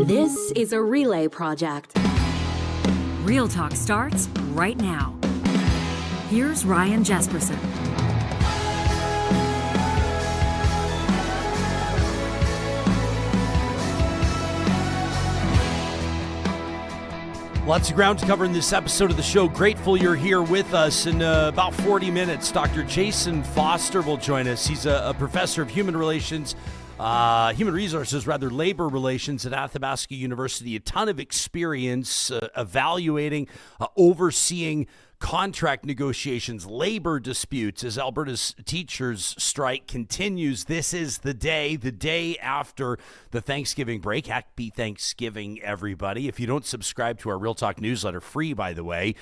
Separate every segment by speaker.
Speaker 1: This is a relay project.
Speaker 2: Real Talk starts right now. Here's Ryan Jespersen.
Speaker 3: Lots of ground to cover in this episode of the show. Grateful you're here with us. In about 40 minutes, Dr. Jason Foster will join us. He's a professor of human resources, labor relations at Athabasca University. A ton of experience evaluating, overseeing contract negotiations, labor disputes as Alberta's teachers strike continues. This is the day after the Thanksgiving break. Happy Thanksgiving, everybody. If you don't subscribe to our Real Talk newsletter, free, by the way,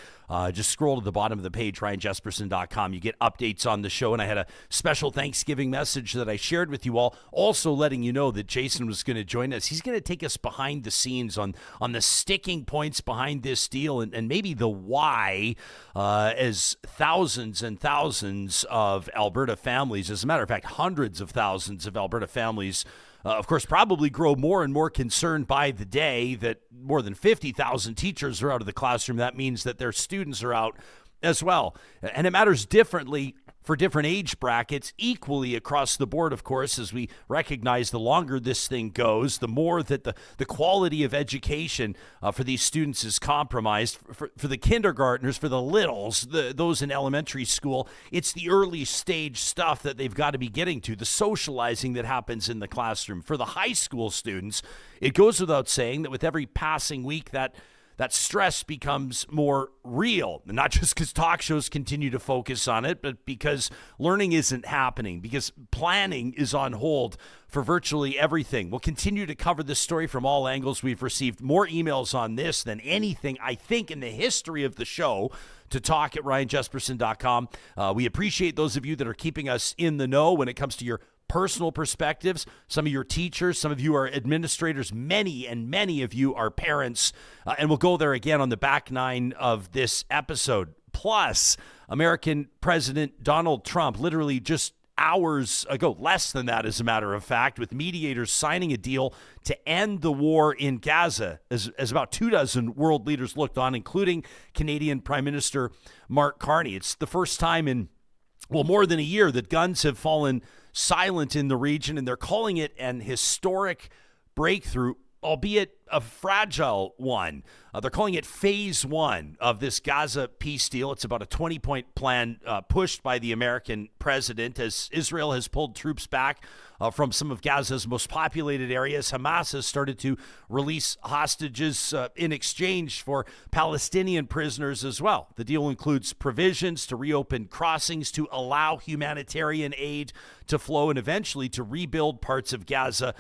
Speaker 3: just scroll to the bottom of the page, ryanjespersen.com. You get updates on the show, and I had a special Thanksgiving message that I shared with you all, also letting you know that Jason was going to join us. He's going to take us behind the scenes on the sticking points behind this deal and maybe the why, as thousands and thousands of Alberta families, as a matter of fact, hundreds of thousands of Alberta families, of course, probably grow more and more concerned by the day that more than 50,000 teachers are out of the classroom. That means that their students are out as well. And it matters differently for different age brackets, equally across the board, of course, as we recognize the longer this thing goes, the more that the quality of education for these students is compromised. For the kindergartners, for the littles, those in elementary school, it's the early stage stuff that they've got to be getting to, the socializing that happens in the classroom. For the high school students, it goes without saying that with every passing week that stress becomes more real, and not just because talk shows continue to focus on it, but because learning isn't happening, because planning is on hold for virtually everything. We'll continue to cover this story from all angles. We've received more emails on this than anything, I think, in the history of the show, to talk at ryanjespersen.com. We appreciate those of you that are keeping us in the know when it comes to your personal perspectives. Some of your teachers, some of you are administrators, many of you are parents, and we'll go there again on the back nine of this episode. Plus, American President Donald Trump, literally just hours ago, less than that as a matter of fact, with mediators signing a deal to end the war in Gaza, as about 24 world leaders looked on, including Canadian Prime Minister Mark Carney. It's the first time in more than a year that guns have fallen silent in the region, and they're calling it an historic breakthrough, albeit a fragile one. They're calling it phase one of this Gaza peace deal. It's about a 20-point plan pushed by the American president as Israel has pulled troops back from some of Gaza's most populated areas. Hamas has started to release hostages in exchange for Palestinian prisoners as well. The deal includes provisions to reopen crossings, to allow humanitarian aid to flow, and eventually to rebuild parts of Gaza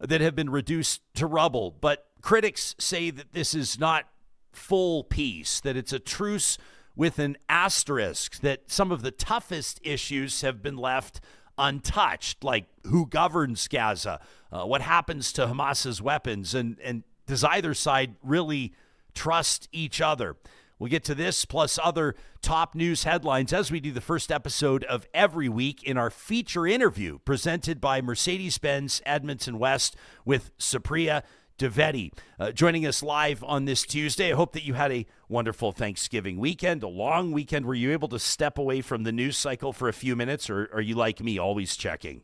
Speaker 3: that have been reduced to rubble. But critics say that this is not full peace, that it's a truce with an asterisk, that some of the toughest issues have been left untouched, like who governs Gaza, what happens to Hamas's weapons, and does either side really trust each other? We'll get to this plus other top news headlines as we do the first episode of every week in our feature interview presented by Mercedes-Benz Edmonton West with Supriya Dwivedi. Joining us live on this Tuesday. I hope that you had a wonderful Thanksgiving weekend, a long weekend. Were you able to step away from the news cycle for a few minutes, or are you like me, always checking?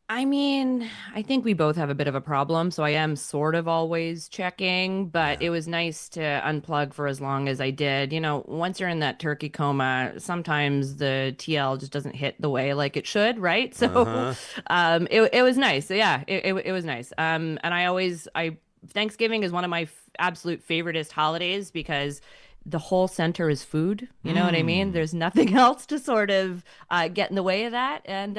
Speaker 4: I mean, I think we both have a bit of a problem, so I am sort of always checking, but it was nice to unplug for as long as I did. You know, once you're in that turkey coma, sometimes the TL just doesn't hit the way like it should, right? So it was nice. Yeah, it was nice. And Thanksgiving is one of my absolute favoriteest holidays because the whole center is food. You know what I mean? There's nothing else to sort of get in the way of that. And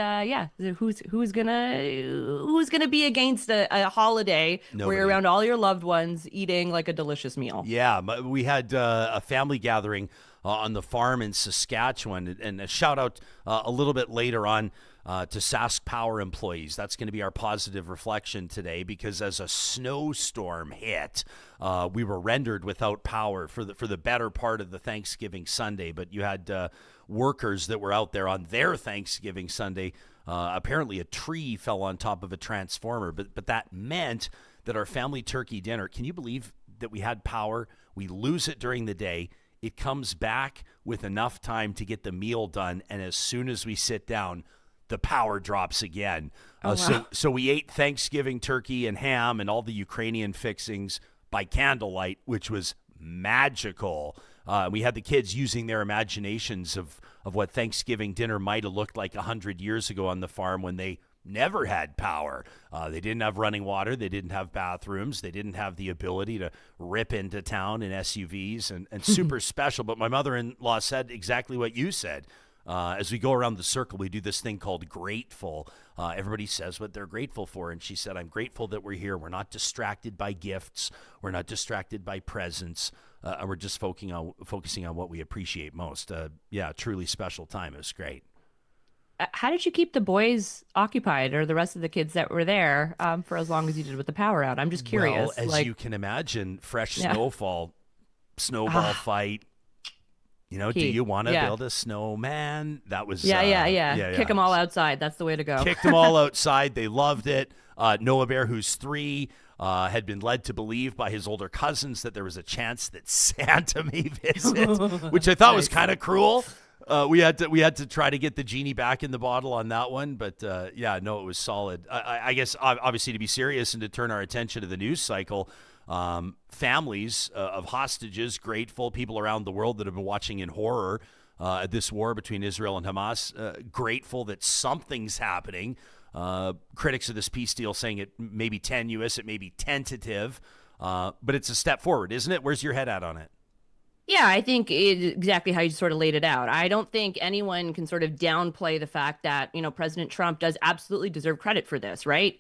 Speaker 4: who's gonna be against a holiday
Speaker 3: Nobody.
Speaker 4: where you're around all your loved ones eating like a delicious meal?
Speaker 3: Yeah, we had a family gathering on the farm in Saskatchewan, and a shout out a little bit later on to Sask Power employees. That's going to be our positive reflection today, because as a snowstorm hit, we were rendered without power for the better part of the Thanksgiving Sunday. But you had workers that were out there on their Thanksgiving Sunday. Apparently a tree fell on top of a transformer, but that meant that our family turkey dinner, can you believe that we had power? We lose it during the day. It comes back with enough time to get the meal done. And as soon as we sit down, the power drops again. So we ate Thanksgiving turkey and ham and all the Ukrainian fixings by candlelight, which was magical. We had the kids using their imaginations of what Thanksgiving dinner might have looked like 100 years ago on the farm when they never had power. They didn't have running water. They didn't have bathrooms. They didn't have the ability to rip into town in SUVs and super special. But my mother-in-law said exactly what you said. As we go around the circle, we do this thing called grateful. Everybody says what they're grateful for. And she said, I'm grateful that we're here. We're not distracted by gifts. We're not distracted by presents. And we're just focusing on what we appreciate most. Truly special time. It was great.
Speaker 4: How did you keep the boys occupied or the rest of the kids that were there for as long as you did with the power out? I'm just curious.
Speaker 3: Well, as you can imagine, fresh snowfall, snowball fight. You know, do you want to build a snowman? That was
Speaker 4: Kick them all outside. That's the way to go.
Speaker 3: Kicked them all outside. They loved it. Noah Bear, who's 3, had been led to believe by his older cousins that there was a chance that Santa may visit, which I thought was kind of cruel. We had to try to get the genie back in the bottle on that one, but it was solid. I guess obviously, to be serious and to turn our attention to the news cycle, families of hostages, grateful people around the world that have been watching in horror this war between Israel and Hamas, grateful that something's happening. Critics of this peace deal saying it may be tenuous, it may be tentative, but it's a step forward, isn't it? Where's your head at on it?
Speaker 4: Yeah, I think exactly how you sort of laid it out. I don't think anyone can sort of downplay the fact that, President Trump does absolutely deserve credit for this, right?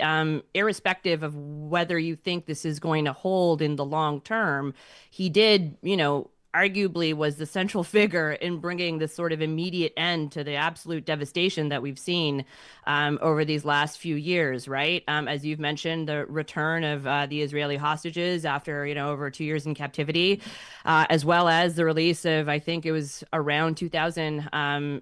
Speaker 4: Irrespective of whether you think this is going to hold in the long term, he did, arguably was the central figure in bringing this sort of immediate end to the absolute devastation that we've seen over these last few years, right? As you've mentioned, the return of the Israeli hostages after, over 2 years in captivity, as well as the release of, I think it was around 2,000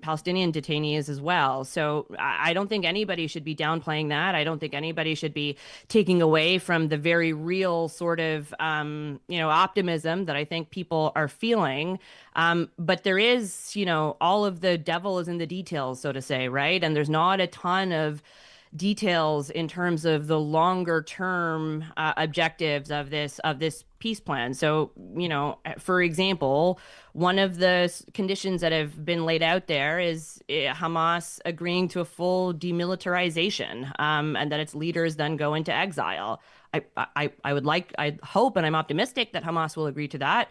Speaker 4: Palestinian detainees as well. So I don't think anybody should be downplaying that. I don't think anybody should be taking away from the very real sort of, optimism that I think people are feeling. But there is, all of the devil is in the details, so to say, right? And there's not a ton of details in terms of the longer term objectives of this peace plan. So, for example, one of the conditions that have been laid out there is Hamas agreeing to a full demilitarization, and that its leaders then go into exile. I hope, and I'm optimistic that Hamas will agree to that.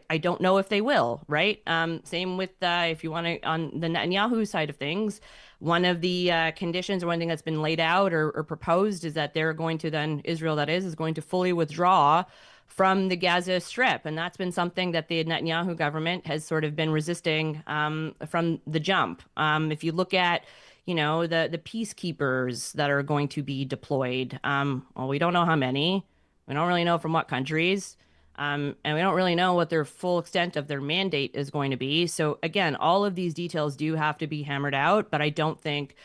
Speaker 4: I don't know if they will, right? Same with, if you want to, on the Netanyahu side of things, one of the conditions or one thing that's been laid out or proposed is that they're going to then, Israel that is going to fully withdraw from the Gaza Strip. And that's been something that the Netanyahu government has sort of been resisting from the jump. If you look at, the peacekeepers that are going to be deployed, we don't know how many. We don't really know from what countries. And we don't really know what their full extent of their mandate is going to be. So again, all of these details do have to be hammered out, but I don't think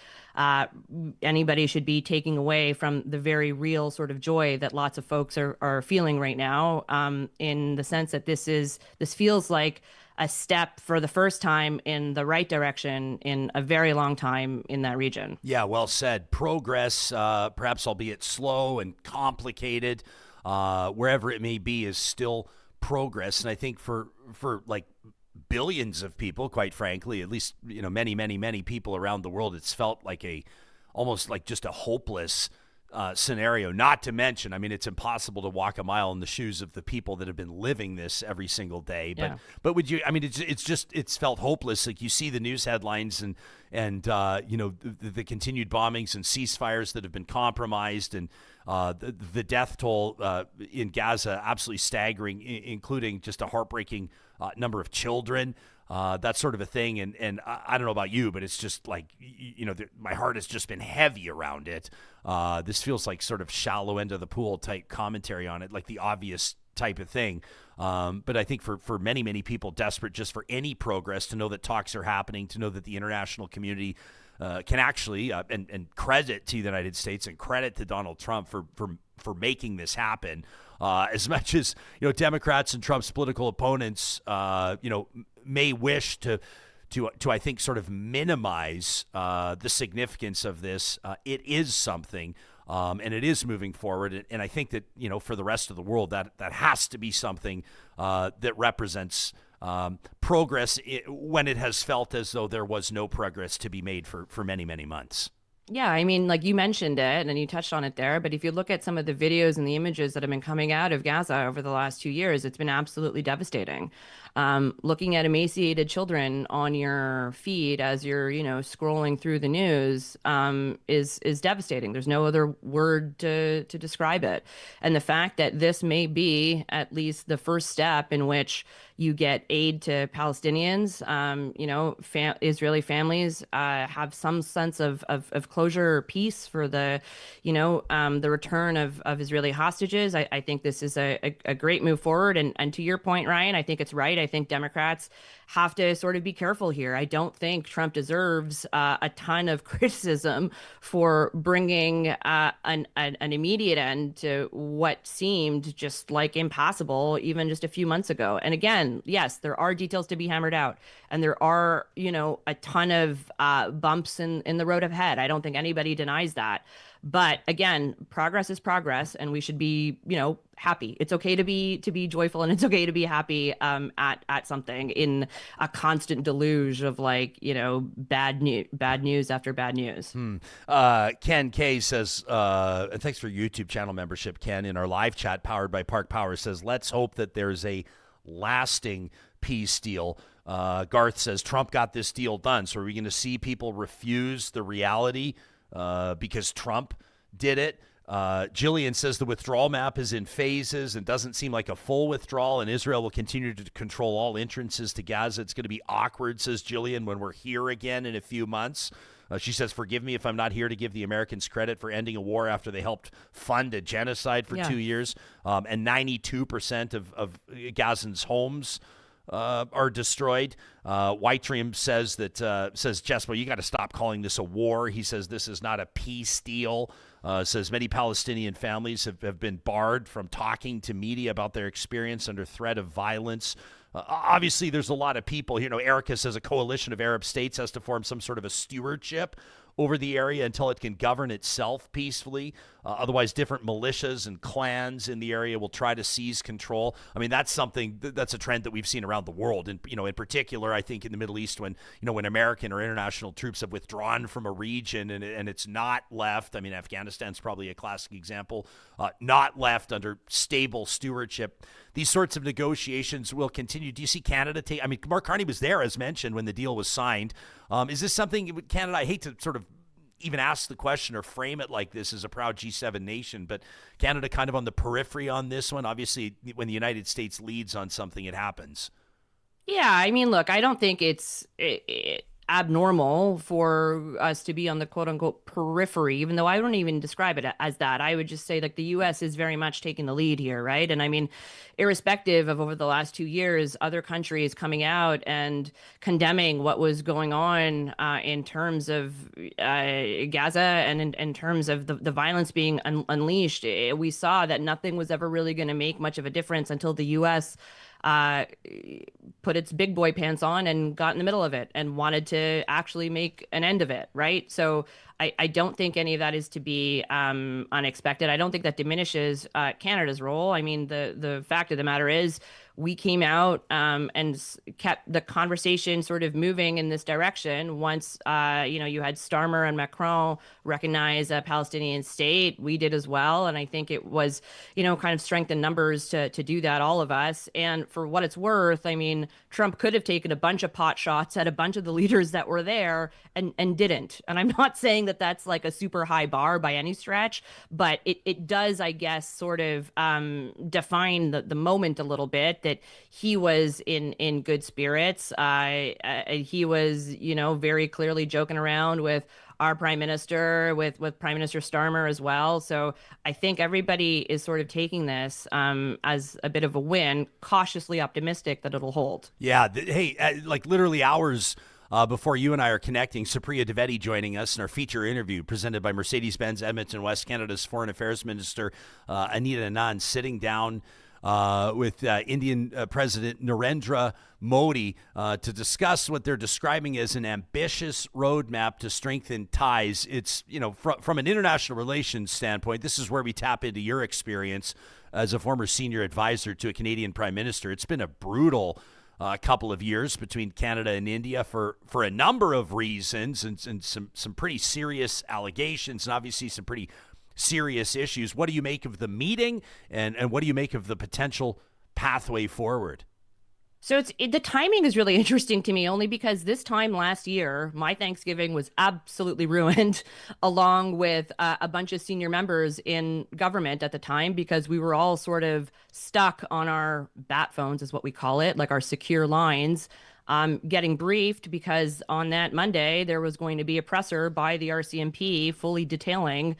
Speaker 4: anybody should be taking away from the very real sort of joy that lots of folks are feeling right now, in the sense that this feels like a step for the first time in the right direction in a very long time in that region. Yeah, well said. Progress, perhaps albeit slow and complicated, wherever it may be, is still progress. And I think for like billions of people, quite frankly, at least, many, many, many people around the world, it's felt like almost like just a hopeless scenario. Not to mention, it's impossible to walk a mile in the shoes of the people that have been living this every single day. But would you? It's felt hopeless. Like you see the news headlines and the continued bombings and ceasefires that have been compromised, and the death toll in Gaza absolutely staggering, including just a heartbreaking number of children. That sort of a thing. And I don't know about you, but it's just like, my heart has just been heavy around it. This feels like sort of shallow end of the pool type commentary on it, like the obvious type of thing. But I think for many, many people desperate just for any progress, to know that talks are happening, to know that the international community
Speaker 3: can actually and credit to the United States and credit to Donald Trump for making this happen. As much as Democrats and Trump's political opponents may wish to I think sort of minimize the significance of this, it is something. And it is moving forward. And I think that, for the rest of the world, that has to be something that represents progress when it has felt as though there was no progress to be made for many, many months.
Speaker 4: Yeah, I mean, like you mentioned it and you touched on it there, but if you look at some of the videos and the images that have been coming out of Gaza over the last 2 years, it's been absolutely devastating. Looking at emaciated children on your feed as you're, scrolling through the news is devastating. There's no other word to describe it. And the fact that this may be at least the first step in which you get aid to Palestinians, Israeli families have some sense of closure or peace for the return of Israeli hostages. I think this is a great move forward. And to your point, Ryan, I think it's right. I think Democrats have to sort of be careful here. I don't think Trump deserves a ton of criticism for bringing an immediate end to what seemed just like impossible even just a few months ago. And again, yes, there are details to be hammered out, and there are, a ton of bumps in the road ahead. I don't think anybody denies that. But again, progress is progress, and we should be, happy. It's okay to be joyful, and it's okay to be happy at something in a constant deluge of bad news after bad news.
Speaker 3: Ken K says, and thanks for YouTube channel membership, Ken. In our live chat powered by Park Power, says, let's hope that there's a lasting peace deal. Garth says, Trump got this deal done. So are we going to see people refuse the reality because Trump did it? Jillian says the withdrawal map is in phases and doesn't seem like a full withdrawal, and Israel will continue to control all entrances to Gaza. It's going to be awkward, says Jillian, when we're here again in a few months. She says, forgive me if I'm not here to give the Americans credit for ending a war after they helped fund a genocide for 2 years. And 92% of Gazans' homes are destroyed. White Dream says Jesper, you got to stop calling this a war. He says this is not a peace deal. Says many Palestinian families have been barred from talking to media about their experience under threat of violence. Obviously, there's a lot of people. Erica says a coalition of Arab states has to form some sort of a stewardship over the area until it can govern itself peacefully. Otherwise, different militias and clans in the area will try to seize control. I mean, that's a trend that we've seen around the world. And, in particular, I think in the Middle East when American or international troops have withdrawn from a region and it's not left. I mean, Afghanistan's probably a classic example, not left under stable stewardship. These sorts of negotiations will continue. Do you see Canada take? I mean, Mark Carney was there, as mentioned, when the deal was signed. Is this something Canada? I hate to sort of even ask the question or frame it like this as a proud G7 nation, but Canada kind of on the periphery on this one. Obviously, when the United States leads on something, it happens.
Speaker 4: Yeah, I mean, look, I don't think it's abnormal for us to be on the quote unquote periphery, even though I don't even describe it as that. I would just say the US is very much taking the lead here, right? And I mean, irrespective of over the last 2 years, other countries coming out and condemning what was going on in terms of Gaza and in terms of the violence being unleashed, we saw that nothing was ever really going to make much of a difference until the US put its big boy pants on and got in the middle of it and wanted to actually make an end of it, right? So I don't think any of that is to be unexpected. I don't think that diminishes Canada's role. I mean, the fact of the matter is we came out and kept the conversation sort of moving in this direction. Once, you had Starmer and Macron recognize a Palestinian state, we did as well. And I think it was, kind of strength in numbers to do that, all of us. And for what it's worth, I mean, Trump could have taken a bunch of pot shots at a bunch of the leaders that were there and didn't. And I'm not saying that that's like a super high bar by any stretch, but it does, I guess, sort of define the moment a little bit, that he was in good spirits. He was, very clearly joking around with our prime minister, with Prime Minister Starmer as well. So I think everybody is sort of taking this as a bit of a win, cautiously optimistic that it'll hold.
Speaker 3: Yeah. Hey, like literally hours before you and I are connecting, Supriya Dwivedi joining us in our feature interview presented by Mercedes-Benz Edmonton West, Canada's Foreign Affairs Minister Anita Anand, sitting down with Indian President Narendra Modi to discuss what they're describing as an ambitious roadmap to strengthen ties. It's, from an international relations standpoint, this is where we tap into your experience as a former senior advisor to a Canadian Prime Minister. It's been a brutal couple of years between Canada and India for a number of reasons and some pretty serious allegations and obviously some pretty serious issues. What do you make of the meeting, and what do you make of the potential pathway forward?
Speaker 4: So the timing is really interesting to me, only because this time last year, my Thanksgiving was absolutely ruined, along with a bunch of senior members in government at the time, because we were all sort of stuck on our bat phones, is what we call it, like our secure lines, getting briefed, because on that Monday, there was going to be a presser by the RCMP fully detailing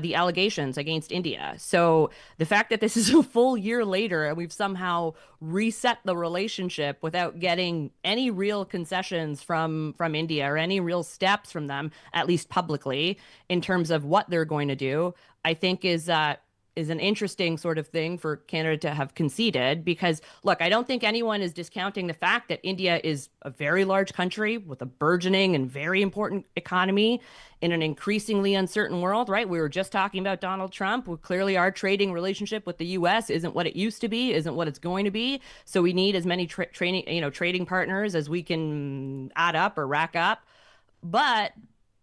Speaker 4: the allegations against India. So the fact that this is a full year later and we've somehow reset the relationship without getting any real concessions from India or any real steps from them, at least publicly, in terms of what they're going to do, I think is an interesting sort of thing for Canada to have conceded. Because, look, I don't think anyone is discounting the fact that India is a very large country with a burgeoning and very important economy in an increasingly uncertain world, right? We were just talking about Donald Trump. Clearly, our trading relationship with the U.S. isn't what it used to be, isn't what it's going to be. So we need as many trading partners as we can add up or rack up. But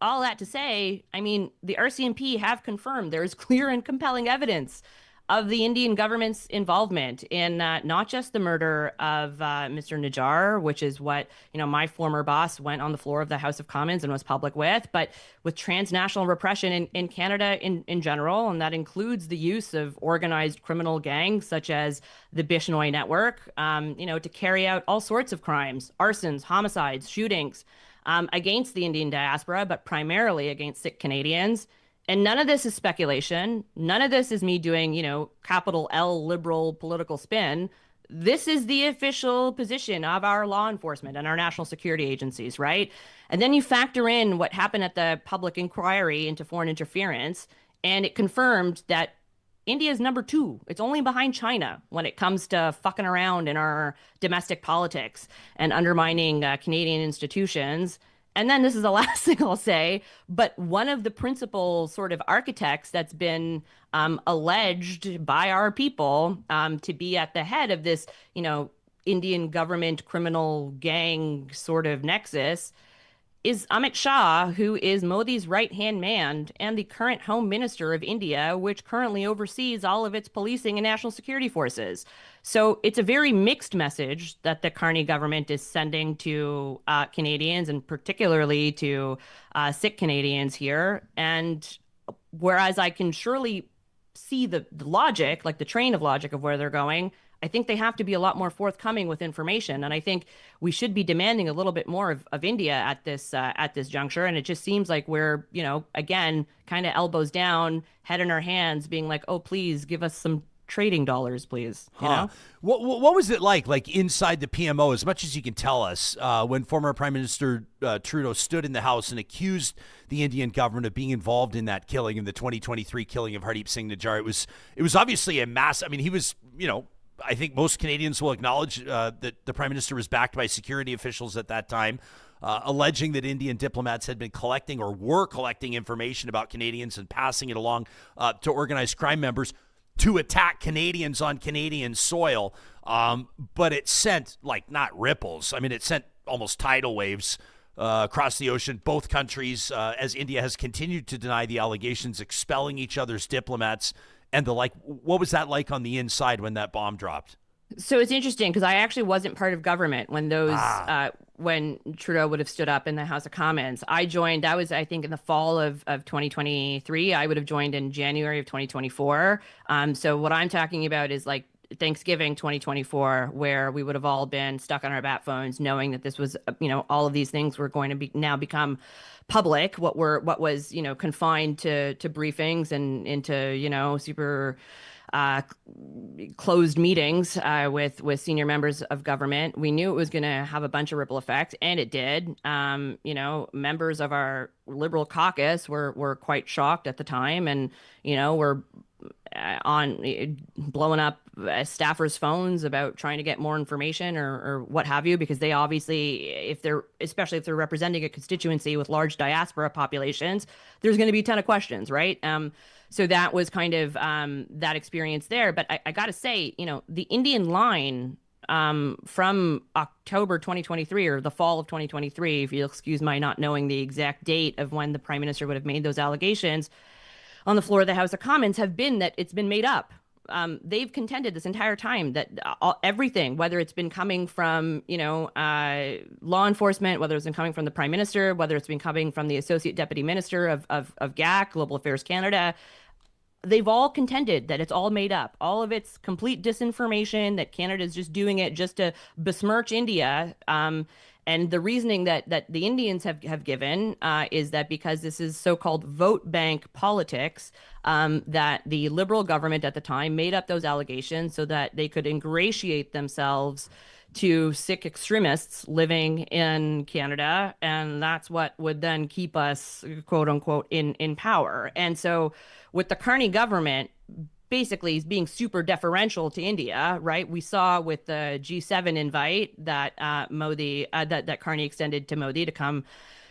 Speaker 4: all that to say, I mean, the RCMP have confirmed there is clear and compelling evidence of the Indian government's involvement in not just the murder of Mr. Najjar, which is what, my former boss went on the floor of the House of Commons and was public with, but with transnational repression in Canada in general. And that includes the use of organized criminal gangs such as the Bishnoi Network, to carry out all sorts of crimes, arsons, homicides, shootings, against the Indian diaspora, but primarily against Sikh Canadians. And none of this is speculation. None of this is me doing, capital L liberal political spin. This is the official position of our law enforcement and our national security agencies, right? And then you factor in what happened at the public inquiry into foreign interference, and it confirmed that India is number 2. It's only behind China when it comes to fucking around in our domestic politics and undermining Canadian institutions. And then this is the last thing I'll say, but one of the principal sort of architects that's been alleged by our people to be at the head of this, Indian government criminal gang sort of nexus is Amit Shah, who is Modi's right-hand man and the current Home Minister of India, which currently oversees all of its policing and national security forces. So it's a very mixed message that the Carney government is sending to Canadians, and particularly to Sikh Canadians here. And whereas I can surely see the logic, like the train of logic of where they're going, I think they have to be a lot more forthcoming with information. And I think we should be demanding a little bit more of India at this juncture. And it just seems like we're, again, kind of elbows down, head in our hands, being like, oh, please give us some trading dollars, please. You know?
Speaker 3: What was it like inside the PMO, as much as you can tell us, when former Prime Minister Trudeau stood in the House and accused the Indian government of being involved in that killing, in the 2023 killing of Hardeep Singh Najjar? It was obviously a mass. I mean, he was, I think most Canadians will acknowledge that the Prime Minister was backed by security officials at that time, alleging that Indian diplomats had been collecting or were collecting information about Canadians and passing it along to organized crime members to attack Canadians on Canadian soil. But it sent, not ripples. I mean, it sent almost tidal waves across the ocean. Both countries, as India has continued to deny the allegations, expelling each other's diplomats and the like. What was that like on the inside when that bomb dropped?
Speaker 4: So it's interesting because I actually wasn't part of government when when Trudeau would have stood up in the House of Commons. I joined, that was, I think, in the fall of 2023. I would have joined in January of 2024. So what I'm talking about is like Thanksgiving 2024, where we would have all been stuck on our bat phones, knowing that this was, all of these things were going to be now become public. What was, confined to briefings and into, super closed meetings with senior members of government. We knew it was going to have a bunch of ripple effects, and it did. Members of our Liberal caucus were quite shocked at the time, and were on blowing up staffers' phones about trying to get more information or what have you, because they obviously, especially if they're representing a constituency with large diaspora populations, there's going to be a ton of questions, right? So that was kind of that experience there. But I got to say, the Indian line from October 2023 or the fall of 2023, if you'll excuse my not knowing the exact date of when the Prime Minister would have made those allegations on the floor of the House of Commons, have been that it's been made up. They've contended this entire time that everything, whether it's been coming from, law enforcement, whether it's been coming from the Prime Minister, whether it's been coming from the Associate Deputy Minister of GAC, Global Affairs Canada, they've all contended that it's all made up. All of it's complete disinformation, that Canada is just doing it just to besmirch India. And the reasoning that the Indians have given is that because this is so-called vote bank politics, that the Liberal government at the time made up those allegations so that they could ingratiate themselves to Sikh extremists living in Canada, and that's what would then keep us, quote unquote, in power. And so with the Carney government basically being super deferential to India, right? We saw with the G7 invite that Modi, that Carney extended to Modi to come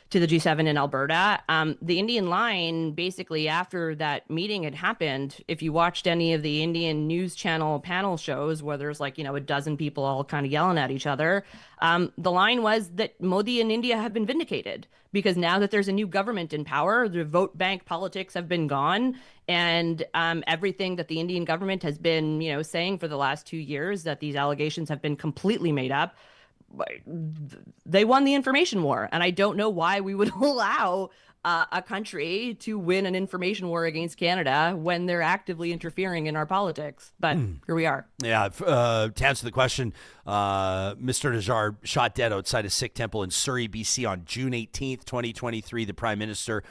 Speaker 4: to the G7 in Alberta. The Indian line, basically after that meeting had happened, if you watched any of the Indian news channel panel shows where there's like, a dozen people all kind of yelling at each other, the line was that Modi and India have been vindicated because now that there's a new government in power, the vote bank politics have been gone. And everything that the Indian government has been, saying for the last 2 years, that these allegations have been completely made up, they won the information war. And I don't know why we would allow a country to win an information war against Canada when they're actively interfering in our politics. But here we are.
Speaker 3: Yeah. To answer the question, Mr. Najjar shot dead outside a Sikh temple in Surrey, BC on June 18th, 2023. The Prime Minister,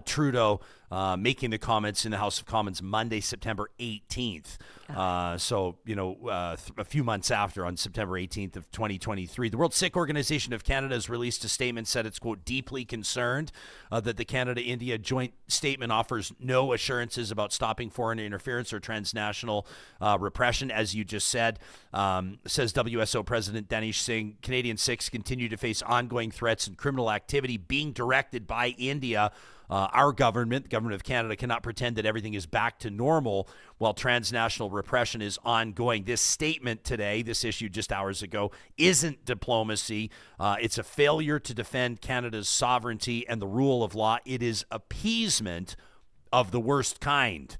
Speaker 3: Trudeau, making the comments in the House of Commons Monday, September 18th. A few months after, on September 18th of 2023, the World Sikh Organization of Canada has released a statement, said it's, quote, deeply concerned that the Canada-India joint statement offers no assurances about stopping foreign interference or transnational repression, as you just said. Says WSO President Danish Singh, Canadian Sikhs continue to face ongoing threats and criminal activity being directed by India. Our government, the government of Canada, cannot pretend that everything is back to normal while transnational repression is ongoing. This statement today, this issued just hours ago, isn't diplomacy. It's a failure to defend Canada's sovereignty and the rule of law. It is appeasement of the worst kind.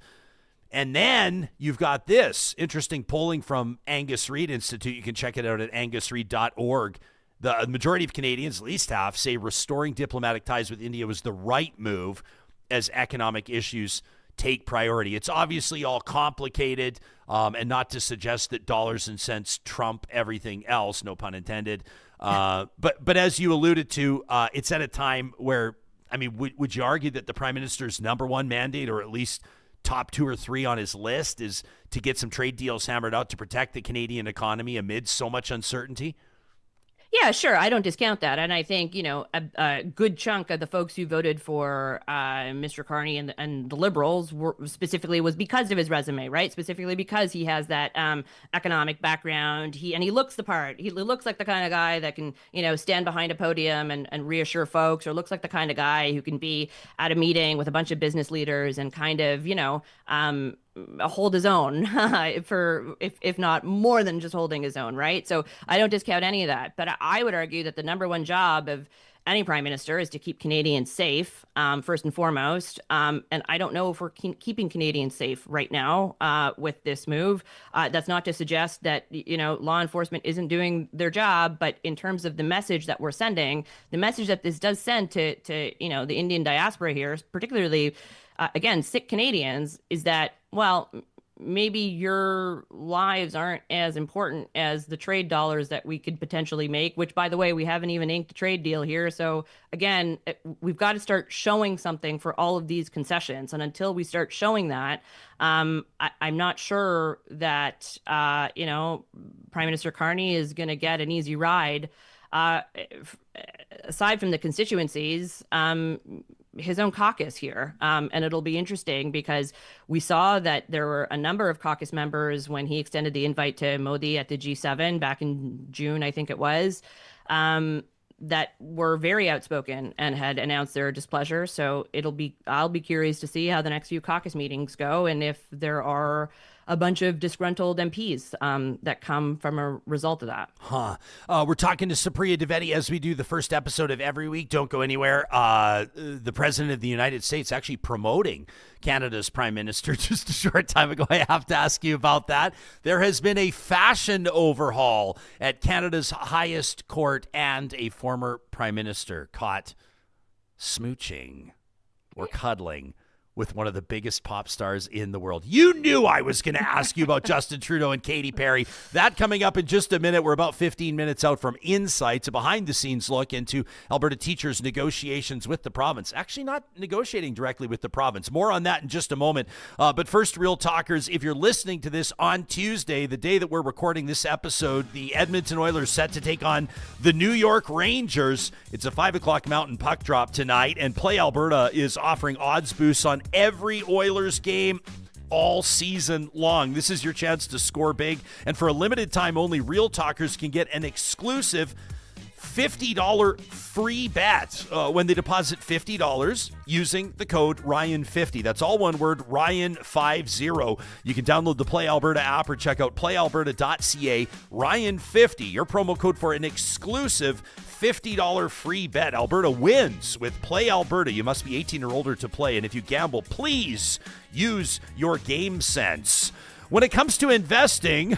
Speaker 3: And then you've got this interesting polling from Angus Reid Institute. You can check it out at angusreid.org. The majority of Canadians, at least half, say restoring diplomatic ties with India was the right move as economic issues take priority. It's obviously all complicated, and not to suggest that dollars and cents trump everything else, no pun intended. But as you alluded to, it's at a time where, would you argue that the Prime Minister's number one mandate, or at least top 2 or 3 on his list, is to get some trade deals hammered out to protect the Canadian economy amid so much uncertainty?
Speaker 4: Yeah, sure. I don't discount that. And I think, a good chunk of the folks who voted for Mr. Carney and the Liberals specifically was because of his resume, right? Specifically because he has that economic background. He looks the part. He looks like the kind of guy that can, stand behind a podium and reassure folks, or looks like the kind of guy who can be at a meeting with a bunch of business leaders and kind of, hold his own if not more than just holding his own, right? So I don't discount any of that, but I would argue that the number one job of any prime minister is to keep Canadians safe, first and foremost. And I don't know if we're keeping Canadians safe right now with this move. That's not to suggest that, law enforcement isn't doing their job, but in terms of the message that we're sending, the message that this does send to the Indian diaspora here, particularly again, Sikh Canadians, is that, well, maybe your lives aren't as important as the trade dollars that we could potentially make, which, by the way, we haven't even inked a trade deal here. So again, we've got to start showing something for all of these concessions. And until we start showing that, I'm not sure that, Prime Minister Carney is going to get an easy ride. Aside from the constituencies, his own caucus here. And it'll be interesting because we saw that there were a number of caucus members when he extended the invite to Modi at the G7 back in June, I think it was, that were very outspoken and had announced their displeasure. So I'll be curious to see how the next few caucus meetings go and if there are a bunch of disgruntled MPs that come from a result of that.
Speaker 3: We're talking to Supriya Dwivedi as we do the first episode of every week. Don't go anywhere. The President of the United States actually promoting Canada's Prime Minister just a short time ago. I have to ask you about that. There has been a fashion overhaul at Canada's highest court, and a former Prime Minister caught smooching or cuddling with one of the biggest pop stars in the world. You knew I was going to ask you about Justin Trudeau and Katy Perry. That coming up in just a minute. We're about 15 minutes out from Insights, a behind-the-scenes look into Alberta teachers' negotiations with the province. Actually, not negotiating directly with the province. More on that in just a moment. But first, Real Talkers, if you're listening to this on Tuesday, the day that we're recording this episode, the Edmonton Oilers set to take on the New York Rangers. It's a 5 o'clock Mountain Puck drop tonight, and Play Alberta is offering odds boosts on every Oilers game all season long. This is your chance to score big, and for a limited time only, Real Talkers can get an exclusive $50 free bet when they deposit $50 using the code Ryan50. That's all one word, Ryan50. You can download the Play Alberta app or check out playalberta.ca. Ryan50, your promo code for an exclusive $50 free bet. Alberta wins with Play Alberta. You must be 18 or older to play, and if you gamble, please use your game sense. When it comes to investing,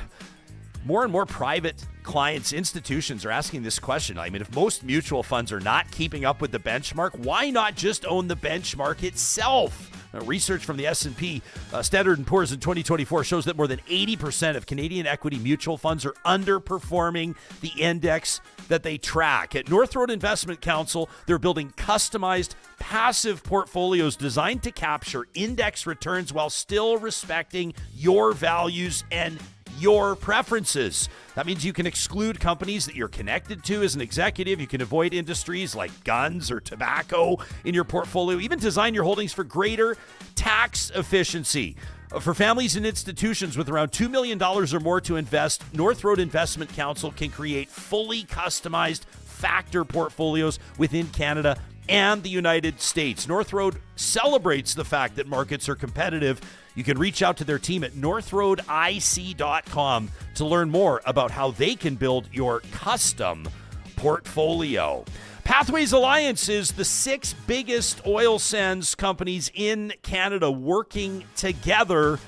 Speaker 3: more and more private clients, institutions are asking this question. I mean, if most mutual funds are not keeping up with the benchmark, why not just own the benchmark itself? Research from the S&P Standard & Poor's in 2024 shows that more than 80% of Canadian equity mutual funds are underperforming the index that they track. At North Road Investment Council, they're building customized passive portfolios designed to capture index returns while still respecting your values and your preferences. That means you can exclude companies that you're connected to as an executive. You can avoid industries like guns or tobacco in your portfolio, even design your holdings for greater tax efficiency. For families and institutions with around $2 million or more to invest, North Road Investment Council can create fully customized factor portfolios within Canada and the United States. North Road celebrates the fact that markets are competitive. You can reach out to their team at northroadic.com to learn more about how they can build your custom portfolio. Pathways Alliance is the 6 biggest oil sands companies in Canada working together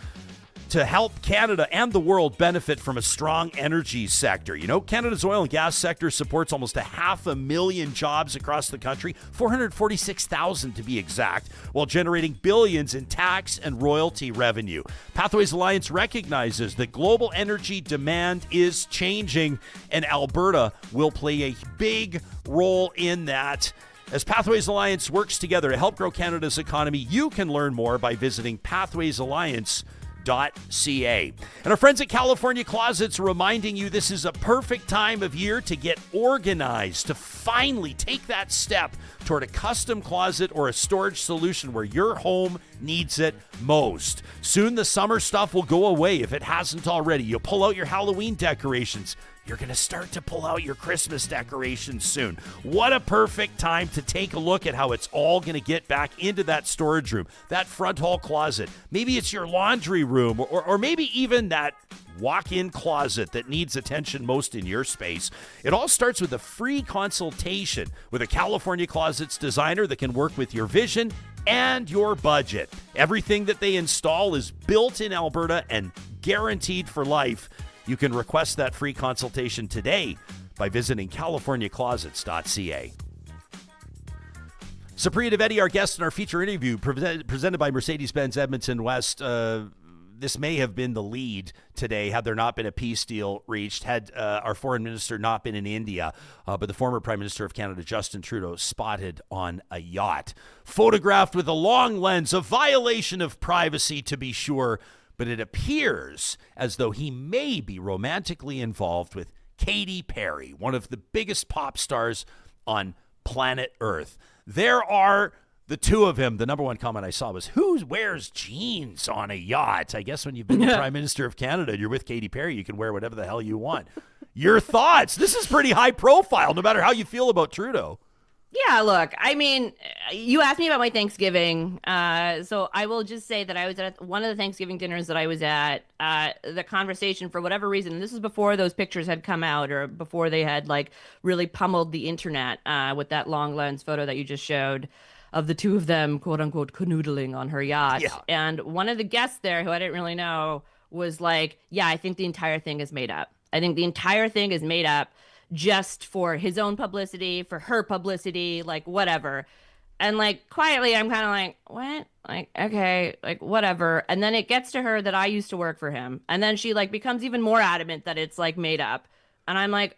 Speaker 3: to help Canada and the world benefit from a strong energy sector. You know, Canada's oil and gas sector supports almost 500,000 jobs across the country, 446,000 to be exact, while generating billions in tax and royalty revenue. Pathways Alliance recognizes that global energy demand is changing, and Alberta will play a big role in that. As Pathways Alliance works together to help grow Canada's economy, you can learn more by visiting pathwaysalliance.ca. And our friends at California Closets reminding you this is a perfect time of year to get organized, to finally take that step toward a custom closet or a storage solution where your home needs it most. Soon the summer stuff will go away if it hasn't already. You'll pull out your Halloween decorations. You're going to start to pull out your Christmas decorations soon. What a perfect time to take a look at how it's all going to get back into that storage room, that front hall closet. Maybe it's your laundry room, or maybe even that walk-in closet that needs attention most in your space. It all starts with a free consultation with a California Closets designer that can work with your vision and your budget. Everything that they install is built in Alberta and guaranteed for life. You can request that free consultation today by visiting californiaclosets.ca. Supriya Dwivedi, our guest in our feature interview, presented by Mercedes-Benz Edmonton West. this may have been the lead today had there not been a peace deal reached, had our foreign minister not been in India, but the former Prime Minister of Canada, Justin Trudeau, spotted on a yacht, photographed with a long lens, a violation of privacy to be sure, but it appears as though he may be romantically involved with Katy Perry, one of the biggest pop stars on planet Earth. There are the two of him. The number one comment I saw was, who wears jeans on a yacht? I guess when you've been the Prime Minister of Canada and you're with Katy Perry, you can wear whatever the hell you want. Your thoughts? This is pretty high profile, no matter how you feel about Trudeau.
Speaker 4: Yeah, look, I mean, you asked me about my Thanksgiving. So I will just say that I was at one of the Thanksgiving dinners that I was at. The conversation, for whatever reason, and this is before those pictures had come out or before they had like really pummeled the internet with that long lens photo that you just showed of the two of them, quote unquote, canoodling on her yacht.
Speaker 3: Yeah.
Speaker 4: And one of the guests there, who I didn't really know, was like, yeah, I think the entire thing is made up. I think the entire thing is made up just for his own publicity, for her publicity, like whatever. And like quietly, I'm kind of like, what? Like, okay, like whatever. And then it gets to her that I used to work for him. And then she like becomes even more adamant that it's like made up. And I'm like,